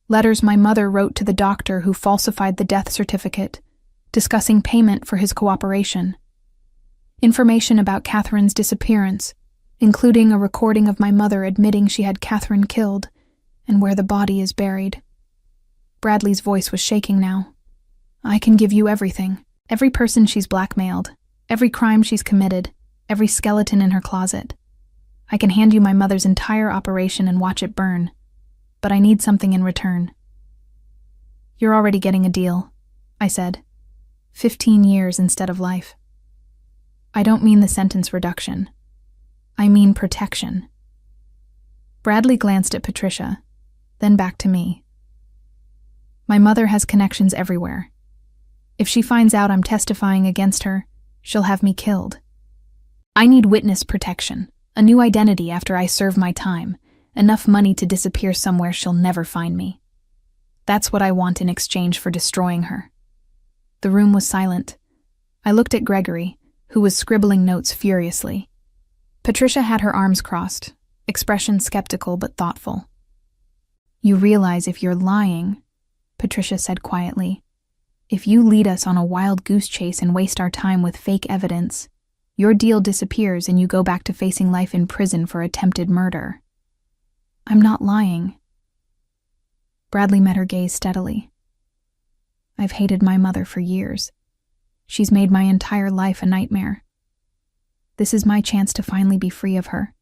letters my mother wrote to the doctor who falsified the death certificate, discussing payment for his cooperation, information about Catherine's disappearance, including a recording of my mother admitting she had Catherine killed and where the body is buried." Bradley's voice was shaking now. "I can give you everything. Every person she's blackmailed, every crime she's committed, every skeleton in her closet. I can hand you my mother's entire operation and watch it burn. But I need something in return." "You're already getting a deal," I said. 15 years instead of life. "I don't mean the sentence reduction. I mean protection." Bradley glanced at Patricia, then back to me. "My mother has connections everywhere. If she finds out I'm testifying against her, she'll have me killed. I need witness protection, a new identity after I serve my time, enough money to disappear somewhere she'll never find me. That's what I want in exchange for destroying her." The room was silent. I looked at Gregory, who was scribbling notes furiously. Patricia had her arms crossed, expression skeptical but thoughtful. "You realize if you're lying," Patricia said quietly, "if you lead us on a wild goose chase and waste our time with fake evidence, your deal disappears and you go back to facing life in prison for attempted murder." "I'm not lying." Bradley met her gaze steadily. "I've hated my mother for years. She's made my entire life a nightmare. This is my chance to finally be free of her,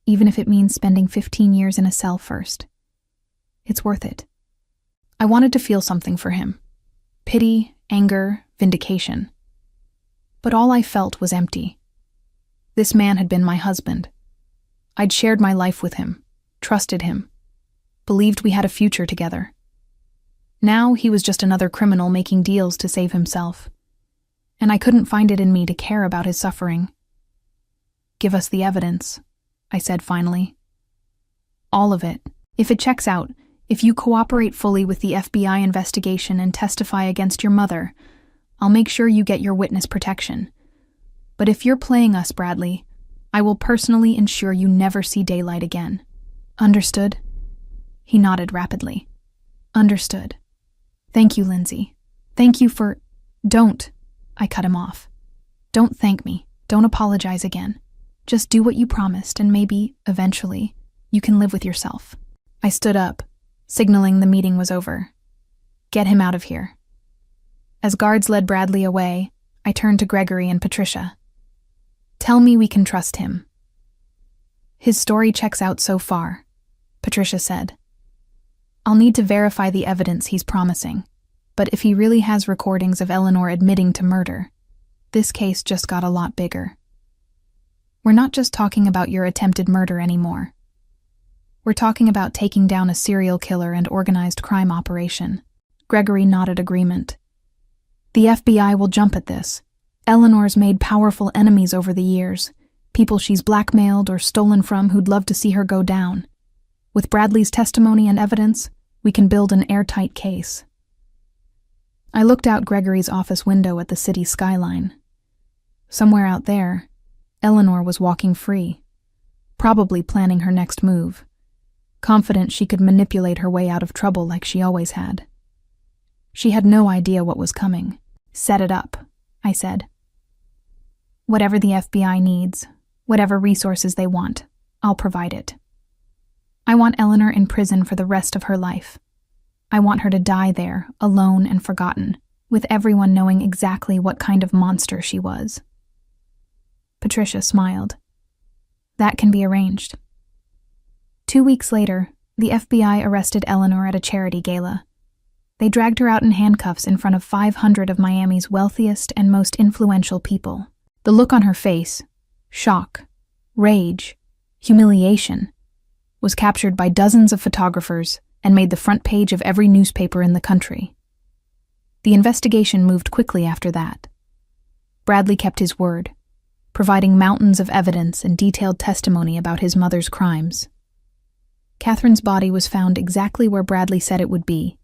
even if it means spending 15 years in a cell first. It's worth it." I wanted to feel something for him. Pity, anger, vindication. But all I felt was empty. This man had been my husband. I'd shared my life with him, trusted him, believed we had a future together. Now he was just another criminal making deals to save himself. And I couldn't find it in me to care about his suffering. "Give us the evidence," I said finally. "All of it. If it checks out, if you cooperate fully with the FBI investigation and testify against your mother, I'll make sure you get your witness protection. But if you're playing us, Bradley, I will personally ensure you never see daylight again. Understood?" He nodded rapidly. "Understood. Thank you, Lindsay. Thank you for—" "Don't," I cut him off. "Don't thank me. Don't apologize again. Just do what you promised and maybe, eventually, you can live with yourself." I stood up, signaling the meeting was over. "Get him out of here." As guards led Bradley away, I turned to Gregory and Patricia. "Tell me we can trust him." "His story checks out so far," Patricia said. "I'll need to verify the evidence he's promising, but if he really has recordings of Eleanor admitting to murder, this case just got a lot bigger. We're not just talking about your attempted murder anymore. We're talking about taking down a serial killer and organized crime operation." Gregory nodded agreement. "The FBI will jump at this. Eleanor's made powerful enemies over the years. People she's blackmailed or stolen from who'd love to see her go down. With Bradley's testimony and evidence, we can build an airtight case. I looked out Gregory's office window at the city skyline. Somewhere out there, Eleanor was walking free, probably planning her next move, confident she could manipulate her way out of trouble like she always had. She had no idea what was coming. "Set it up," I said. "Whatever the FBI needs, whatever resources they want, I'll provide it. I want Eleanor in prison for the rest of her life. I want her to die there, alone and forgotten, with everyone knowing exactly what kind of monster she was." Patricia smiled. "That can be arranged." 2 weeks later, the FBI arrested Eleanor at a charity gala. They dragged her out in handcuffs in front of 500 of Miami's wealthiest and most influential people. The look on her face, shock, rage, humiliation, was captured by dozens of photographers and made the front page of every newspaper in the country. The investigation moved quickly after that. Bradley kept his word, providing mountains of evidence and detailed testimony about his mother's crimes. Catherine's body was found exactly where Bradley said it would be,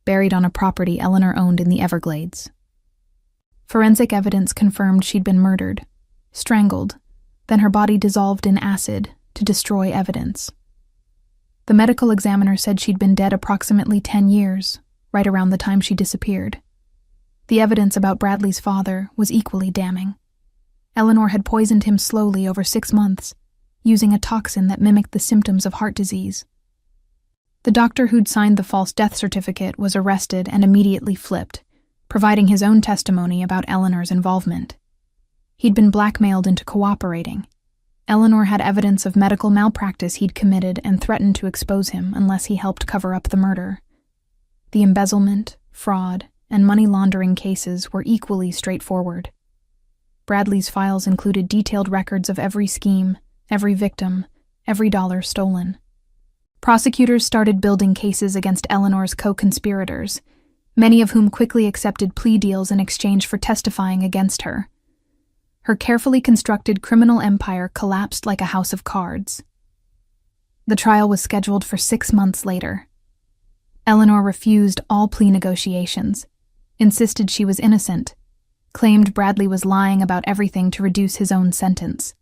buried on a property Eleanor owned in the Everglades. Forensic evidence confirmed she'd been murdered, strangled, then her body dissolved in acid to destroy evidence. The medical examiner said she'd been dead approximately 10 years, right around the time she disappeared. The evidence about Bradley's father was equally damning. Eleanor had poisoned him slowly over 6 months, using a toxin that mimicked the symptoms of heart disease. The doctor who'd signed the false death certificate was arrested and immediately flipped, providing his own testimony about Eleanor's involvement. He'd been blackmailed into cooperating. Eleanor had evidence of medical malpractice he'd committed and threatened to expose him unless he helped cover up the murder. The embezzlement, fraud, and money laundering cases were equally straightforward. Bradley's files included detailed records of every scheme, every victim, every dollar stolen. Prosecutors started building cases against Eleanor's co-conspirators, many of whom quickly accepted plea deals in exchange for testifying against her. Her carefully constructed criminal empire collapsed like a house of cards. The trial was scheduled for 6 months later. Eleanor refused all plea negotiations, insisted she was innocent, claimed Bradley was lying about everything to reduce his own sentence.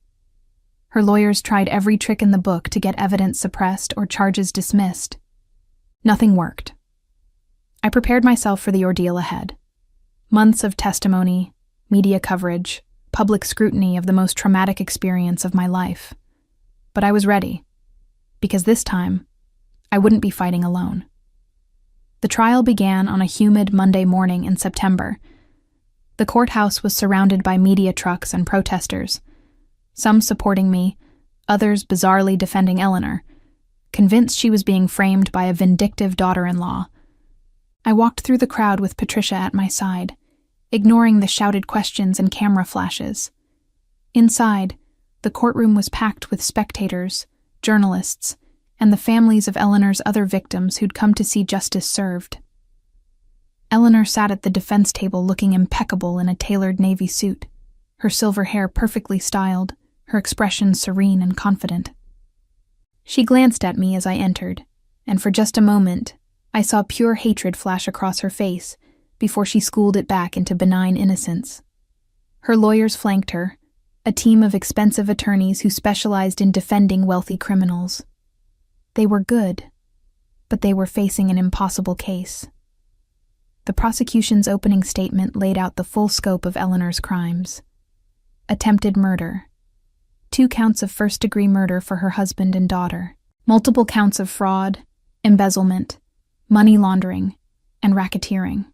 Her lawyers tried every trick in the book to get evidence suppressed or charges dismissed. Nothing worked. I prepared myself for the ordeal ahead. Months of testimony, media coverage, public scrutiny of the most traumatic experience of my life. But I was ready, because this time, I wouldn't be fighting alone. The trial began on a humid Monday morning in September. The courthouse was surrounded by media trucks and protesters, some supporting me, others bizarrely defending Eleanor, convinced she was being framed by a vindictive daughter-in-law. I walked through the crowd with Patricia at my side, ignoring the shouted questions and camera flashes. Inside, the courtroom was packed with spectators, journalists, and the families of Eleanor's other victims who'd come to see justice served. Eleanor sat at the defense table looking impeccable in a tailored navy suit, her silver hair perfectly styled, her expression serene and confident. She glanced at me as I entered, and for just a moment, I saw pure hatred flash across her face before she schooled it back into benign innocence. Her lawyers flanked her, a team of expensive attorneys who specialized in defending wealthy criminals. They were good, but they were facing an impossible case. The prosecution's opening statement laid out the full scope of Eleanor's crimes. Attempted murder, 2 counts of first-degree murder for her husband and daughter, multiple counts of fraud, embezzlement, money laundering, and racketeering.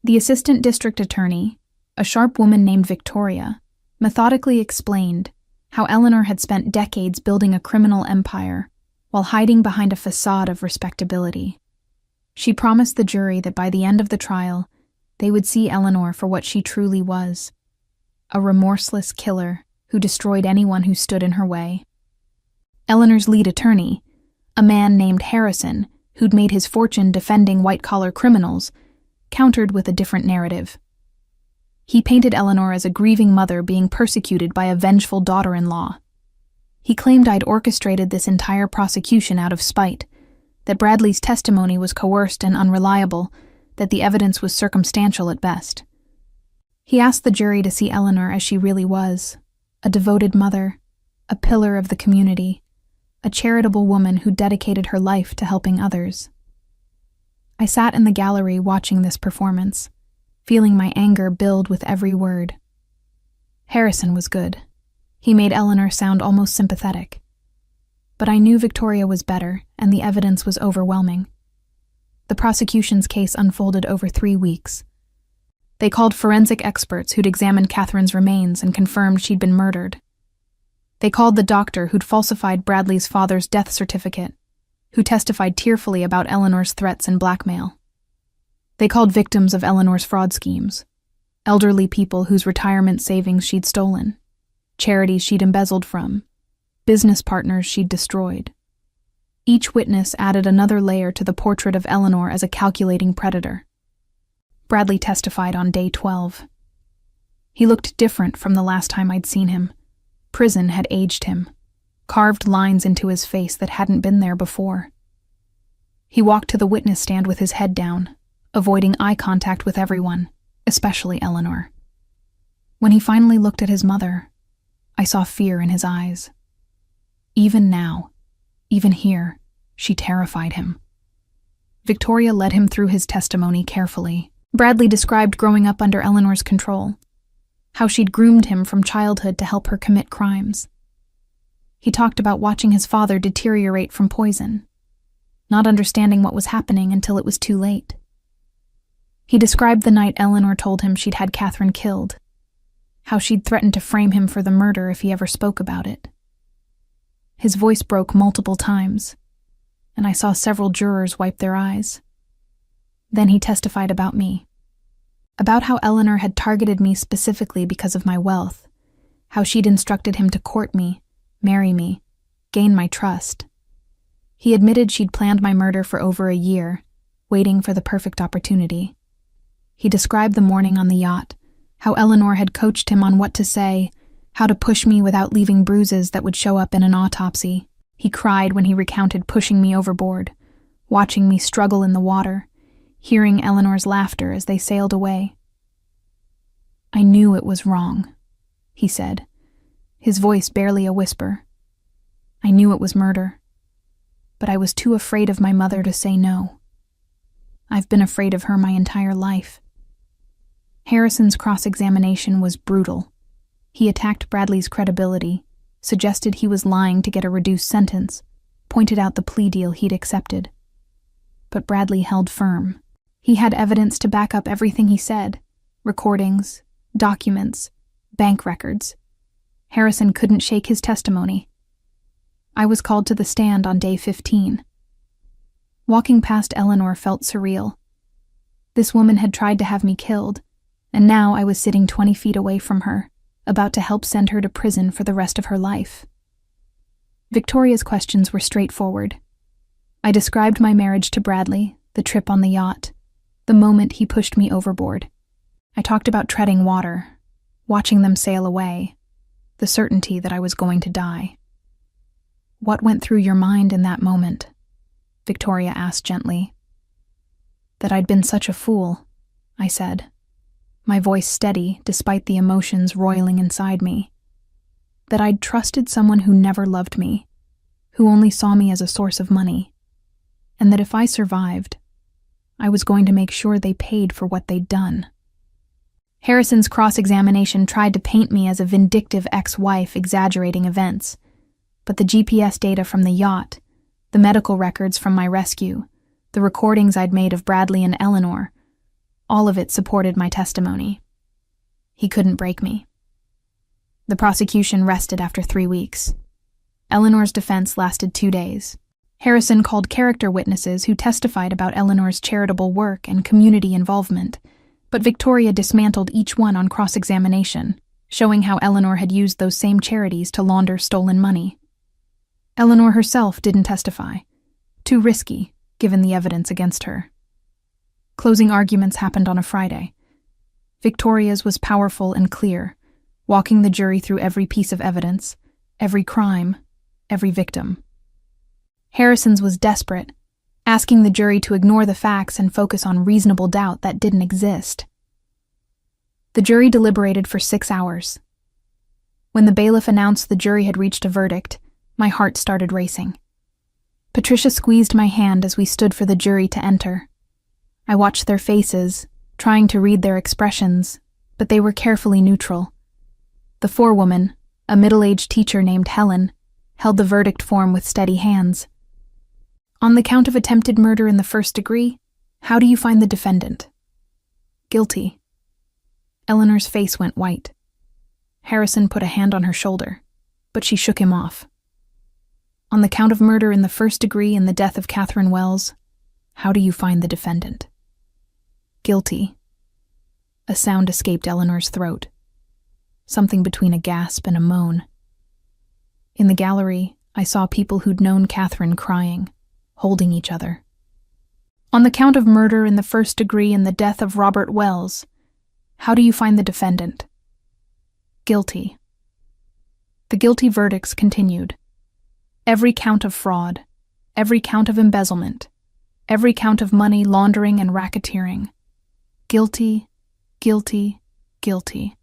The assistant district attorney, a sharp woman named Victoria, methodically explained how Eleanor had spent decades building a criminal empire while hiding behind a facade of respectability. She promised the jury that by the end of the trial, they would see Eleanor for what she truly was, a remorseless killer who destroyed anyone who stood in her way. Eleanor's lead attorney, a man named Harrison, who'd made his fortune defending white-collar criminals, countered with a different narrative. He painted Eleanor as a grieving mother being persecuted by a vengeful daughter-in-law. He claimed I'd orchestrated this entire prosecution out of spite, that Bradley's testimony was coerced and unreliable, that the evidence was circumstantial at best. He asked the jury to see Eleanor as she really was, a devoted mother, a pillar of the community, a charitable woman who dedicated her life to helping others. I sat in the gallery watching this performance, feeling my anger build with every word. Harrison was good. He made Eleanor sound almost sympathetic. But I knew Victoria was better, and the evidence was overwhelming. The prosecution's case unfolded over 3 weeks. They called forensic experts who'd examined Catherine's remains and confirmed she'd been murdered. They called the doctor who'd falsified Bradley's father's death certificate, who testified tearfully about Eleanor's threats and blackmail. They called victims of Eleanor's fraud schemes, elderly people whose retirement savings she'd stolen, charities she'd embezzled from, business partners she'd destroyed. Each witness added another layer to the portrait of Eleanor as a calculating predator. Bradley testified on day 12. He looked different from the last time I'd seen him. Prison had aged him, carved lines into his face that hadn't been there before. He walked to the witness stand with his head down, avoiding eye contact with everyone, especially Eleanor. When he finally looked at his mother, I saw fear in his eyes. Even now, even here, she terrified him. Victoria led him through his testimony carefully. Bradley described growing up under Eleanor's control, how she'd groomed him from childhood to help her commit crimes. He talked about watching his father deteriorate from poison, not understanding what was happening until it was too late. He described the night Eleanor told him she'd had Catherine killed, how she'd threatened to frame him for the murder if he ever spoke about it. His voice broke multiple times, and I saw several jurors wipe their eyes. Then he testified about me, about how Eleanor had targeted me specifically because of my wealth, how she'd instructed him to court me, marry me, gain my trust. He admitted she'd planned my murder for over a year, waiting for the perfect opportunity. He described the morning on the yacht, how Eleanor had coached him on what to say, how to push me without leaving bruises that would show up in an autopsy. He cried when he recounted pushing me overboard, watching me struggle in the water, hearing Eleanor's laughter as they sailed away. I knew it was wrong, he said, his voice barely a whisper. I knew it was murder, but I was too afraid of my mother to say no. I've been afraid of her my entire life. Harrison's cross-examination was brutal. He attacked Bradley's credibility, suggested he was lying to get a reduced sentence, pointed out the plea deal he'd accepted. But Bradley held firm. He had evidence to back up everything he said, recordings, documents, bank records. Harrison couldn't shake his testimony. I was called to the stand on day 15. Walking past Eleanor felt surreal. This woman had tried to have me killed, and now I was sitting 20 feet away from her, about to help send her to prison for the rest of her life. Victoria's questions were straightforward. I described my marriage to Bradley, the trip on the yacht, the moment he pushed me overboard. I talked about treading water, watching them sail away, the certainty that I was going to die. What went through your mind in that moment? Victoria asked gently. That I'd been such a fool, I said, my voice steady despite the emotions roiling inside me. That I'd trusted someone who never loved me, who only saw me as a source of money, and that if I survived, I was going to make sure they paid for what they'd done. Harrison's cross-examination tried to paint me as a vindictive ex-wife exaggerating events, but the GPS data from the yacht, the medical records from my rescue, the recordings I'd made of Bradley and Eleanor, all of it supported my testimony. He couldn't break me. The prosecution rested after 3 weeks. Eleanor's defense lasted 2 days. Harrison called character witnesses who testified about Eleanor's charitable work and community involvement, but Victoria dismantled each one on cross-examination, showing how Eleanor had used those same charities to launder stolen money. Eleanor herself didn't testify. Too risky, given the evidence against her. Closing arguments happened on a Friday. Victoria's was powerful and clear, walking the jury through every piece of evidence, every crime, every victim. Harrison's was desperate, asking the jury to ignore the facts and focus on reasonable doubt that didn't exist. The jury deliberated for 6 hours. When the bailiff announced the jury had reached a verdict, my heart started racing. Patricia squeezed my hand as we stood for the jury to enter. I watched their faces, trying to read their expressions, but they were carefully neutral. The forewoman, a middle-aged teacher named Helen, held the verdict form with steady hands. On the count of attempted murder in the first degree, how do you find the defendant? Guilty. Eleanor's face went white. Harrison put a hand on her shoulder, but she shook him off. On the count of murder in the first degree and the death of Catherine Wells, how do you find the defendant? Guilty. A sound escaped Eleanor's throat, something between a gasp and a moan. In the gallery, I saw people who'd known Catherine crying, holding each other. On the count of murder in the first degree and the death of Robert Wells, how do you find the defendant? Guilty. The guilty verdicts continued. Every count of fraud, every count of embezzlement, every count of money laundering and racketeering. Guilty, guilty, guilty.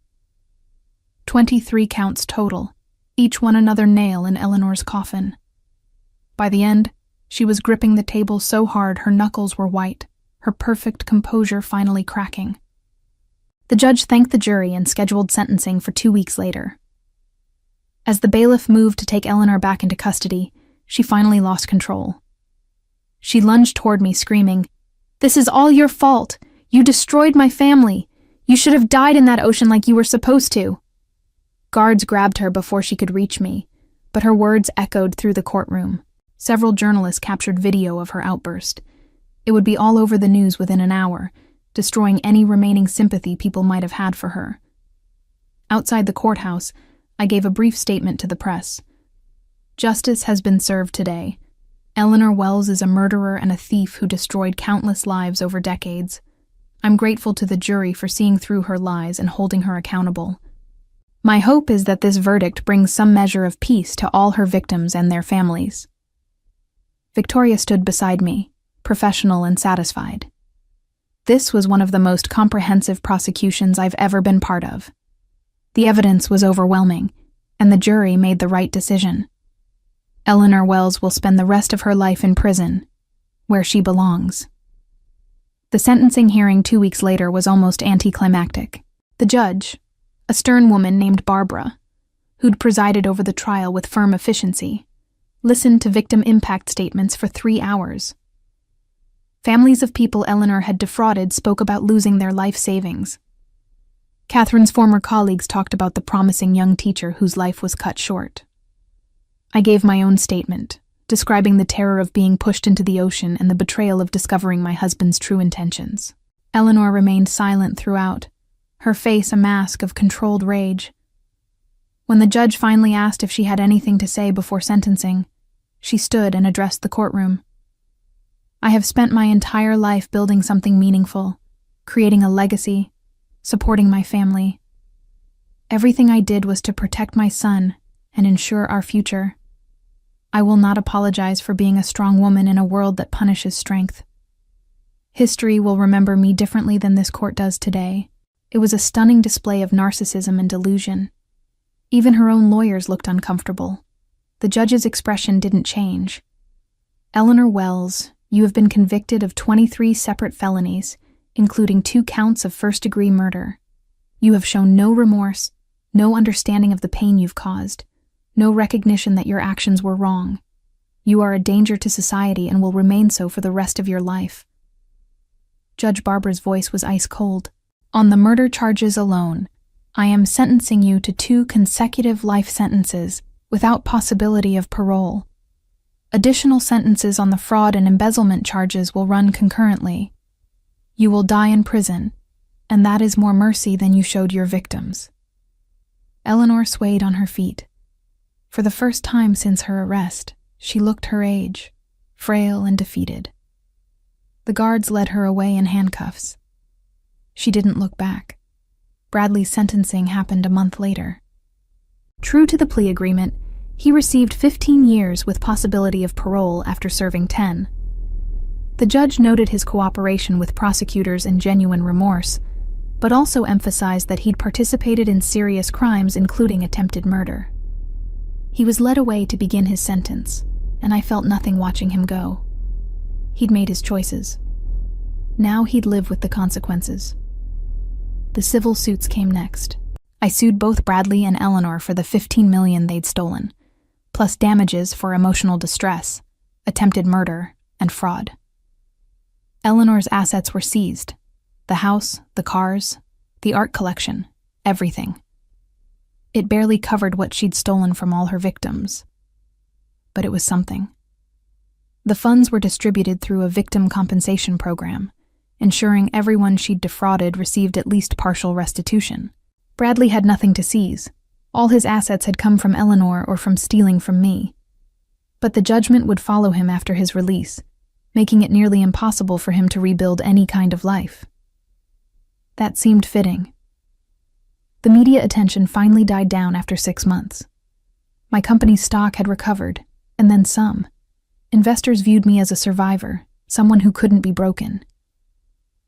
23 counts total, each one another nail in Eleanor's coffin. By the end, she was gripping the table so hard her knuckles were white, her perfect composure finally cracking. The judge thanked the jury and scheduled sentencing for 2 weeks later. As the bailiff moved to take Eleanor back into custody, she finally lost control. She lunged toward me, screaming, "This is all your fault! You destroyed my family! You should have died in that ocean like you were supposed to!" Guards grabbed her before she could reach me, but her words echoed through the courtroom. Several journalists captured video of her outburst. It would be all over the news within an hour, destroying any remaining sympathy people might have had for her. Outside the courthouse, I gave a brief statement to the press. Justice has been served today. Eleanor Wells is a murderer and a thief who destroyed countless lives over decades. I'm grateful to the jury for seeing through her lies and holding her accountable. My hope is that this verdict brings some measure of peace to all her victims and their families. Victoria stood beside me, professional and satisfied. This was one of the most comprehensive prosecutions I've ever been part of. The evidence was overwhelming, and the jury made the right decision. Eleanor Wells will spend the rest of her life in prison, where she belongs. The sentencing hearing 2 weeks later was almost anticlimactic. The judge, a stern woman named Barbara, who'd presided over the trial with firm efficiency, listened to victim impact statements for 3 hours. Families of people Eleanor had defrauded spoke about losing their life savings. Catherine's former colleagues talked about the promising young teacher whose life was cut short. I gave my own statement, describing the terror of being pushed into the ocean and the betrayal of discovering my husband's true intentions. Eleanor remained silent throughout, her face a mask of controlled rage. When the judge finally asked if she had anything to say before sentencing, she stood and addressed the courtroom. I have spent my entire life building something meaningful, creating a legacy, supporting my family. Everything I did was to protect my son and ensure our future. I will not apologize for being a strong woman in a world that punishes strength. History will remember me differently than this court does today. It was a stunning display of narcissism and delusion. Even her own lawyers looked uncomfortable. The judge's expression didn't change. Eleanor Wells, you have been convicted of 23 separate felonies, including 2 counts of first-degree murder. You have shown no remorse, no understanding of the pain you've caused, no recognition that your actions were wrong. You are a danger to society and will remain so for the rest of your life. Judge Barbara's voice was ice-cold. On the murder charges alone, I am sentencing you to 2 consecutive life sentences without possibility of parole. Additional sentences on the fraud and embezzlement charges will run concurrently. You will die in prison, and that is more mercy than you showed your victims. Eleanor swayed on her feet. For the first time since her arrest, she looked her age, frail and defeated. The guards led her away in handcuffs. She didn't look back. Bradley's sentencing happened a month later. True to the plea agreement, he received 15 years with possibility of parole after serving 10. The judge noted his cooperation with prosecutors and genuine remorse, but also emphasized that he'd participated in serious crimes including attempted murder. He was led away to begin his sentence, and I felt nothing watching him go. He'd made his choices. Now he'd live with the consequences. The civil suits came next. I sued both Bradley and Eleanor for the $15 million they'd stolen, plus damages for emotional distress, attempted murder, and fraud. Eleanor's assets were seized. The house, the cars, the art collection, everything. It barely covered what she'd stolen from all her victims. But it was something. The funds were distributed through a victim compensation program, ensuring everyone she'd defrauded received at least partial restitution. Bradley had nothing to seize. All his assets had come from Eleanor or from stealing from me. But the judgment would follow him after his release, making it nearly impossible for him to rebuild any kind of life. That seemed fitting. The media attention finally died down after 6 months. My company's stock had recovered, and then some. Investors viewed me as a survivor, someone who couldn't be broken.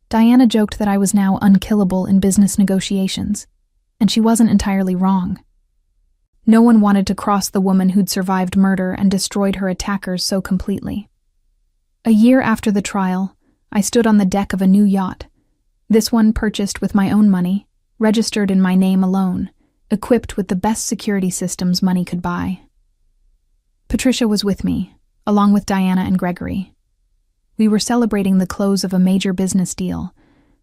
Diana joked that I was now unkillable in business negotiations, and she wasn't entirely wrong. No one wanted to cross the woman who'd survived murder and destroyed her attackers so completely. A year after the trial, I stood on the deck of a new yacht, this one purchased with my own money, registered in my name alone, equipped with the best security systems money could buy. Patricia was with me, along with Diana and Gregory. We were celebrating the close of a major business deal,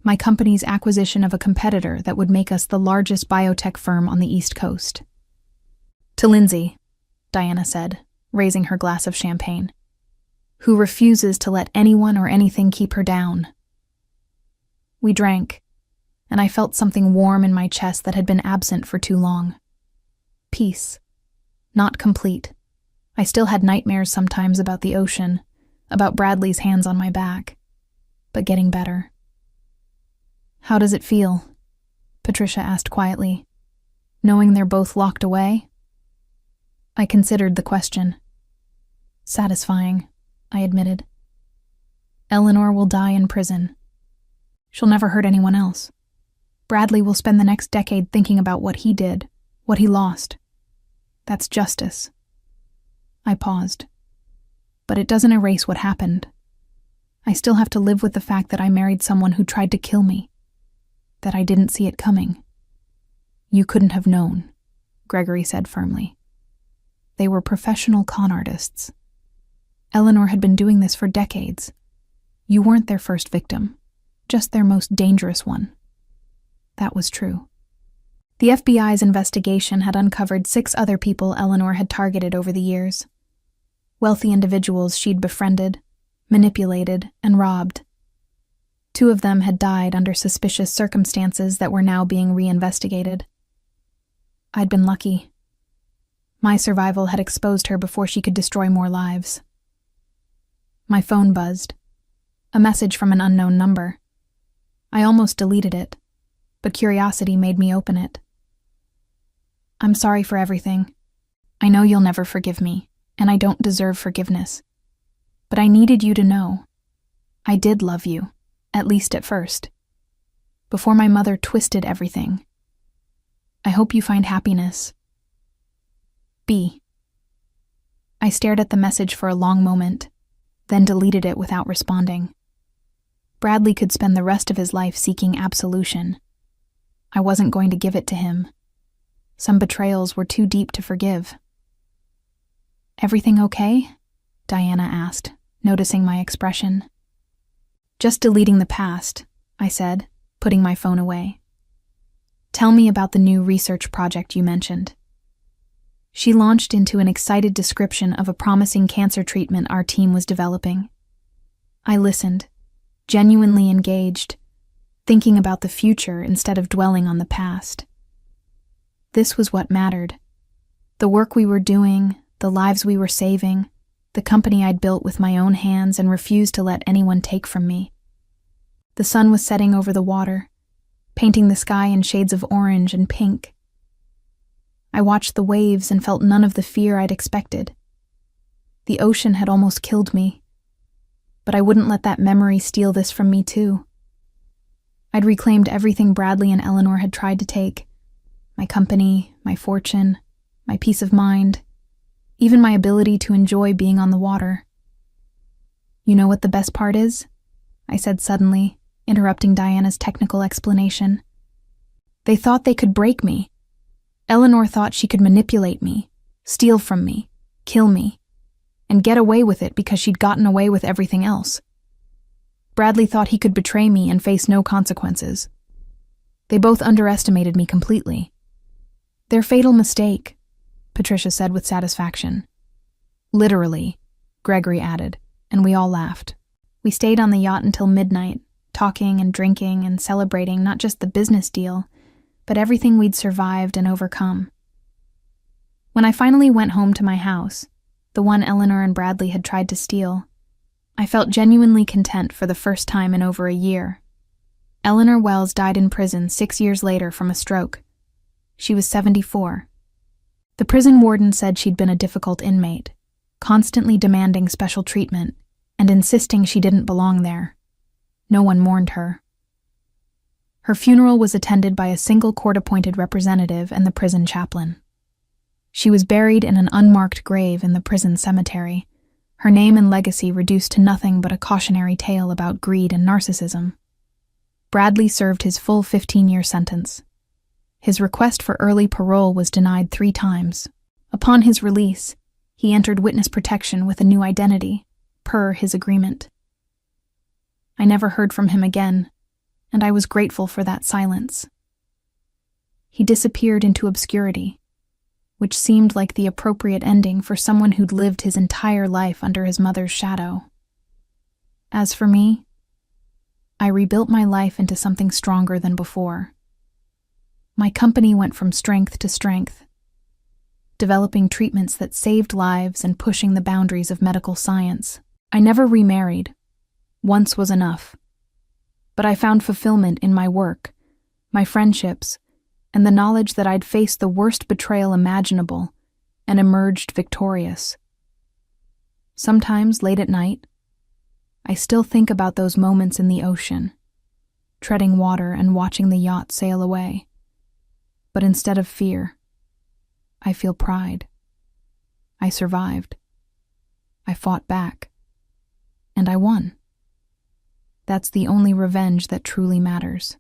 my company's acquisition of a competitor that would make us the largest biotech firm on the East Coast. To Lindsay, Diana said, raising her glass of champagne, who refuses to let anyone or anything keep her down. We drank, and I felt something warm in my chest that had been absent for too long. Peace. Not complete. I still had nightmares sometimes about the ocean, about Bradley's hands on my back, but getting better. How does it feel? Patricia asked quietly, knowing they're both locked away. I considered the question. Satisfying, I admitted. Eleanor will die in prison. She'll never hurt anyone else. Bradley will spend the next decade thinking about what he did, what he lost. That's justice. I paused. But it doesn't erase what happened. I still have to live with the fact that I married someone who tried to kill me, that I didn't see it coming. You couldn't have known, Gregory said firmly. They were professional con artists. Eleanor had been doing this for decades. You weren't their first victim, just their most dangerous one. That was true. The FBI's investigation had uncovered 6 other people Eleanor had targeted over the years. Wealthy individuals she'd befriended, manipulated, and robbed. 2 of them had died under suspicious circumstances that were now being reinvestigated. I'd been lucky. My survival had exposed her before she could destroy more lives. My phone buzzed. A message from an unknown number. I almost deleted it, but curiosity made me open it. I'm sorry for everything. I know you'll never forgive me, and I don't deserve forgiveness. But I needed you to know. I did love you, at least at first. Before my mother twisted everything. I hope you find happiness. B. I stared at the message for a long moment, then deleted it without responding. Bradley could spend the rest of his life seeking absolution. I wasn't going to give it to him. Some betrayals were too deep to forgive. Everything okay? Diana asked, noticing my expression. Just deleting the past, I said, putting my phone away. Tell me about the new research project you mentioned. She launched into an excited description of a promising cancer treatment our team was developing. I listened, genuinely engaged, thinking about the future instead of dwelling on the past. This was what mattered. The work we were doing, the lives we were saving, the company I'd built with my own hands and refused to let anyone take from me. The sun was setting over the water. painting the sky in shades of orange and pink. I watched the waves and felt none of the fear I'd expected. The ocean had almost killed me, but I wouldn't let that memory steal this from me too. I'd reclaimed everything Bradley and Eleanor had tried to take: my company, my fortune, my peace of mind, even my ability to enjoy being on the water. You know what the best part is? I said suddenly, interrupting Diana's technical explanation. They thought they could break me. Eleanor thought she could manipulate me, steal from me, kill me, and get away with it because she'd gotten away with everything else. Bradley thought he could betray me and face no consequences. They both underestimated me completely. Their fatal mistake, Patricia said with satisfaction. Literally, Gregory added, and we all laughed. We stayed on the yacht until midnight, talking and drinking and celebrating not just the business deal, but everything we'd survived and overcome. When I finally went home to my house, the one Eleanor and Bradley had tried to steal, I felt genuinely content for the first time in over a year. Eleanor Wells died in prison 6 years later from a stroke. She was 74. The prison warden said she'd been a difficult inmate, constantly demanding special treatment and insisting she didn't belong there. No one mourned her. Her funeral was attended by a single court-appointed representative and the prison chaplain. She was buried in an unmarked grave in the prison cemetery, her name and legacy reduced to nothing but a cautionary tale about greed and narcissism. Bradley served his full 15-year sentence. His request for early parole was denied 3 times. Upon his release, he entered witness protection with a new identity, per his agreement. I never heard from him again, and I was grateful for that silence. He disappeared into obscurity, which seemed like the appropriate ending for someone who'd lived his entire life under his mother's shadow. As for me, I rebuilt my life into something stronger than before. My company went from strength to strength, developing treatments that saved lives and pushing the boundaries of medical science. I never remarried. Once was enough. But I found fulfillment in my work, my friendships, and the knowledge that I'd faced the worst betrayal imaginable and emerged victorious. Sometimes, late at night, I still think about those moments in the ocean, treading water and watching the yacht sail away. But instead of fear, I feel pride. I survived. I fought back. And I won. That's the only revenge that truly matters.